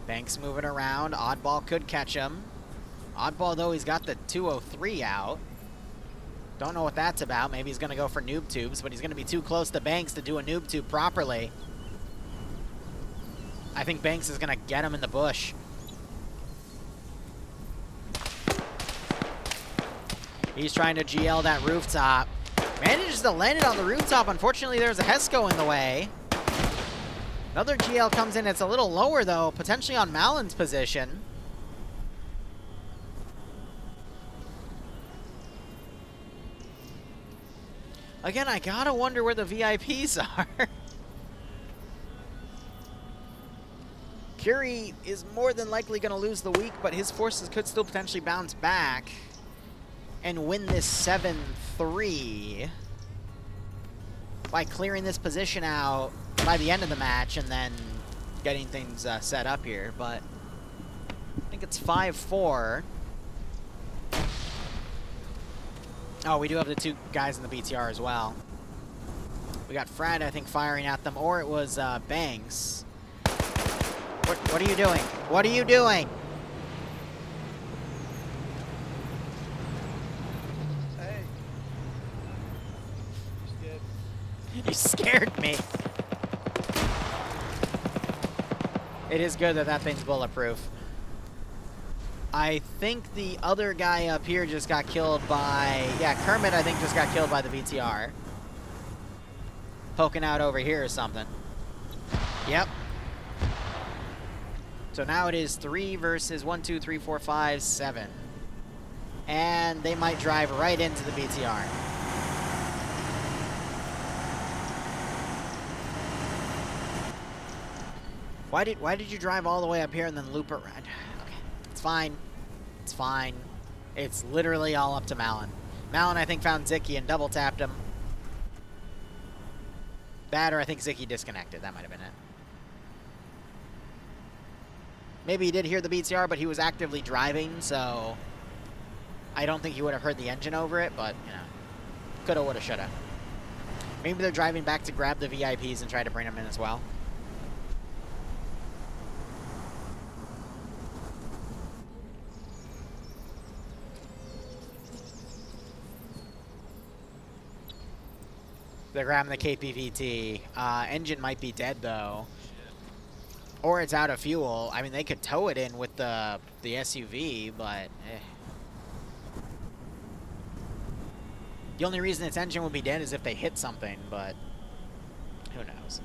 E: Banks moving around. Oddball could catch him. Oddball, though, he's got the 203 out. Don't know what that's about. Maybe he's going to go for noob tubes, but he's going to be too close to Banks to do a noob tube properly. I think Banks is going to get him in the bush. He's trying to GL that rooftop. Manages to land it on the rooftop. Unfortunately, there's a Hesco in the way. Another GL comes in. It's a little lower, though, potentially on Malin's position. Again, I gotta wonder where the VIPs are. Curie is more than likely gonna lose the week, but his forces could still potentially bounce back and win this 7-3 by clearing this position out by the end of the match and then getting things set up here. But I think it's 5-4. Oh, we do have the 2 guys in the BTR as well. We got Frad, I think, firing at them, or it was Banks. What are you doing? What are you doing? You scared me. It is good that that thing's bulletproof. I think the other guy up here just got killed by... Yeah, Kermit, I think, just got killed by the VTR. Poking out over here or something. Yep. So now it is 3 versus 1, 2, 3, 4, 5, 7. And they might drive right into the BTR. Why did you drive all the way up here and then loop around? Okay, it's fine. It's fine. It's literally all up to Malin. Malin, I think, found Zicky and double tapped him. That, or I think Zicky disconnected. That might have been it. Maybe he did hear the BTR, but he was actively driving, so I don't think he would have heard the engine over it, but, you know, coulda, woulda, shoulda. Maybe they're driving back to grab the VIPs and try to bring them in as well. They're grabbing the KPVT. Engine might be dead, though. Or it's out of fuel. I mean, they could tow it in with the SUV, but... The only reason its engine would be dead is if they hit something, but... who knows?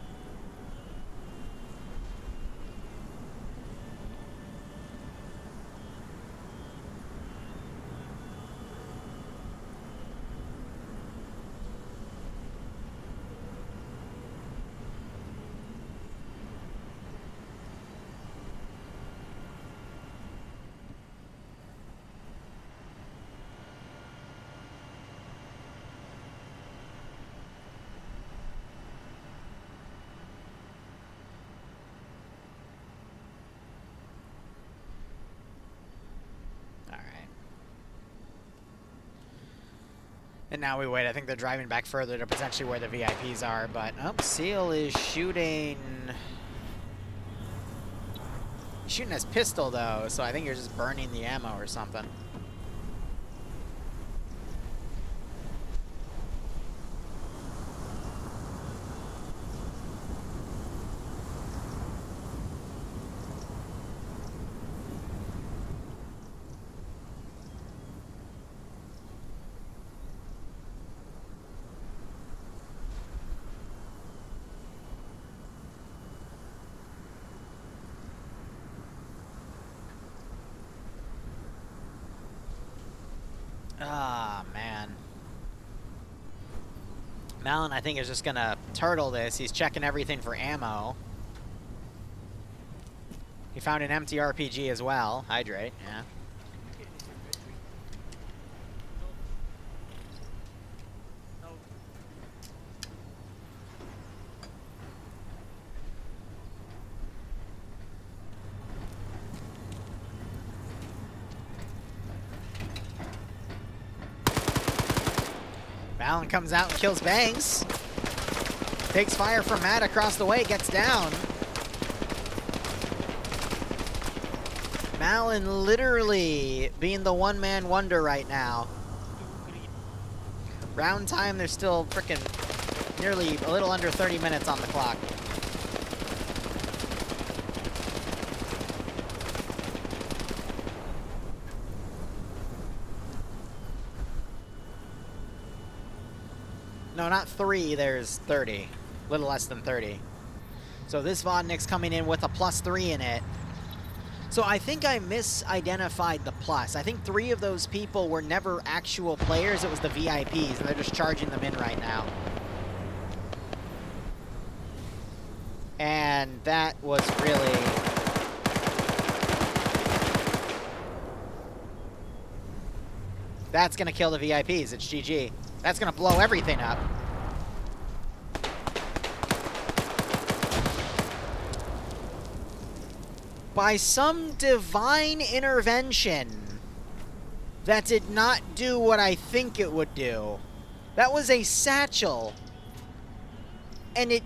E: And now we wait. I think they're driving back further to potentially where the VIPs are, but... oh, Seal is shooting... he's shooting his pistol, though, so I think you're just burning the ammo or something. Ah, man. Malin, I think, is just gonna turtle this. He's checking everything for ammo. He found an empty RPG as well. Hydrate, yeah. Malin comes out and kills Banks. Takes fire from Matt across the way, gets down. Malin literally being the one-man wonder right now. Round time, there's still frickin' nearly a little under 30 minutes on the clock. No, not 3, there's 30. A little less than 30. So this Vodnik's coming in with a +3 in it. So I think I misidentified the plus. I think 3 of those people were never actual players. It was the VIPs, and they're just charging them in right now. And that was really... that's going to kill the VIPs. It's GG. That's going to blow everything up. By some divine intervention, that did not do what I think it would do. That was a satchel. And it...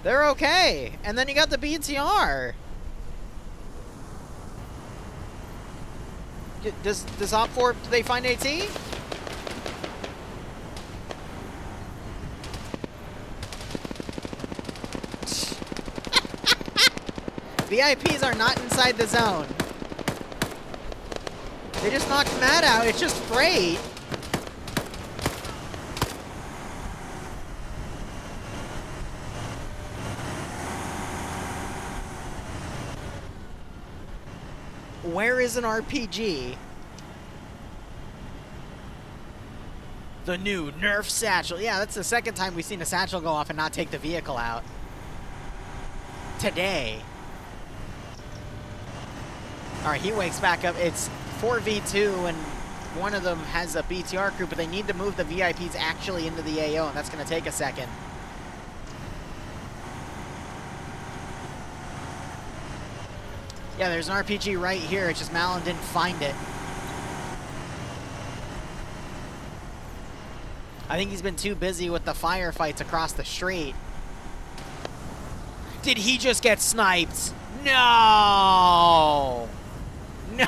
E: they're okay. And then you got the BTR. Does OpFor, do they find AT? VIPs are not inside the zone. They just knocked Matt out. It's just freight. Where is an RPG? The new Nerf satchel. Yeah, that's the second time we've seen a satchel go off and not take the vehicle out. Today. Alright, he wakes back up. It's 4v2, and one of them has a BTR crew, but they need to move the VIPs actually into the AO, and that's going to take a second. Yeah, there's an RPG right here. It's just Malin didn't find it. I think he's been too busy with the firefights across the street. Did he just get sniped? No! No!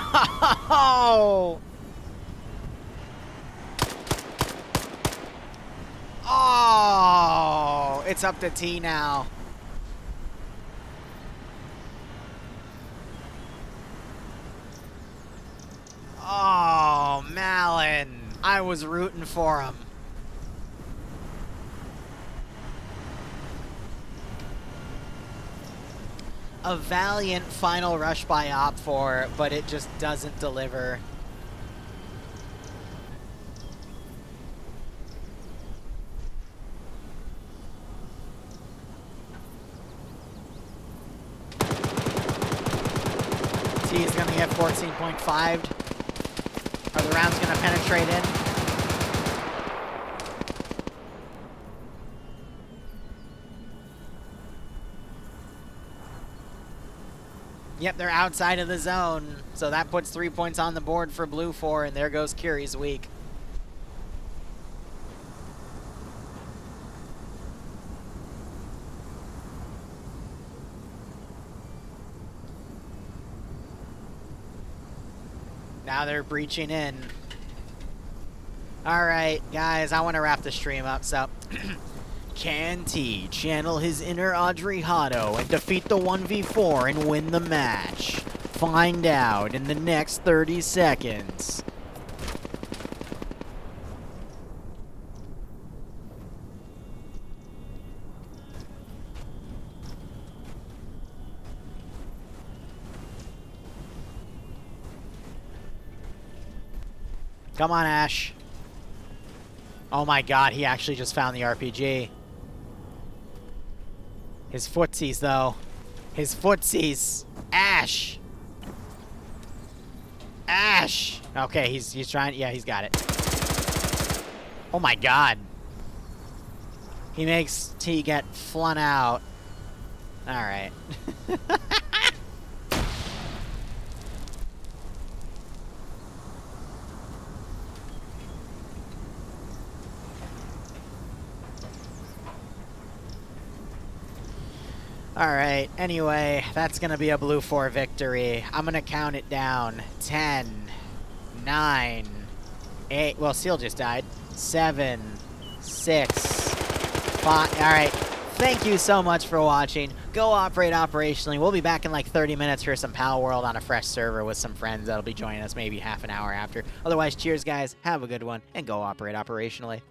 E: Oh! It's up to T now. Oh, Malin. I was rooting for him. A valiant final rush by OpFor, but it just doesn't deliver. T is going to get 14.5. Are the rounds going to penetrate in? Yep, they're outside of the zone, so that puts 3 points on the board for Blue 4, and there goes Curie's week. Now they're breaching in. Alright, guys, I want to wrap the stream up, so... Can T channel his inner Audrey Hotto and defeat the 1v4 and win the match? Find out in the next 30 seconds. Come on, Ash. Oh my god, he actually just found the RPG. His footsies, though. His footsies. Ash! Ash! Okay, he's trying. Yeah, he's got it. Oh my god. He makes T get flung out. Alright. Alright, anyway, that's gonna be a Blue 4 victory. I'm gonna count it down. 10, 9, 8, well, Seal just died. 7, 6, 5, alright. Thank you so much for watching. Go operate operationally. We'll be back in like 30 minutes for some Pal World on a fresh server with some friends that'll be joining us maybe half an hour after. Otherwise, cheers guys, have a good one, and go operate operationally.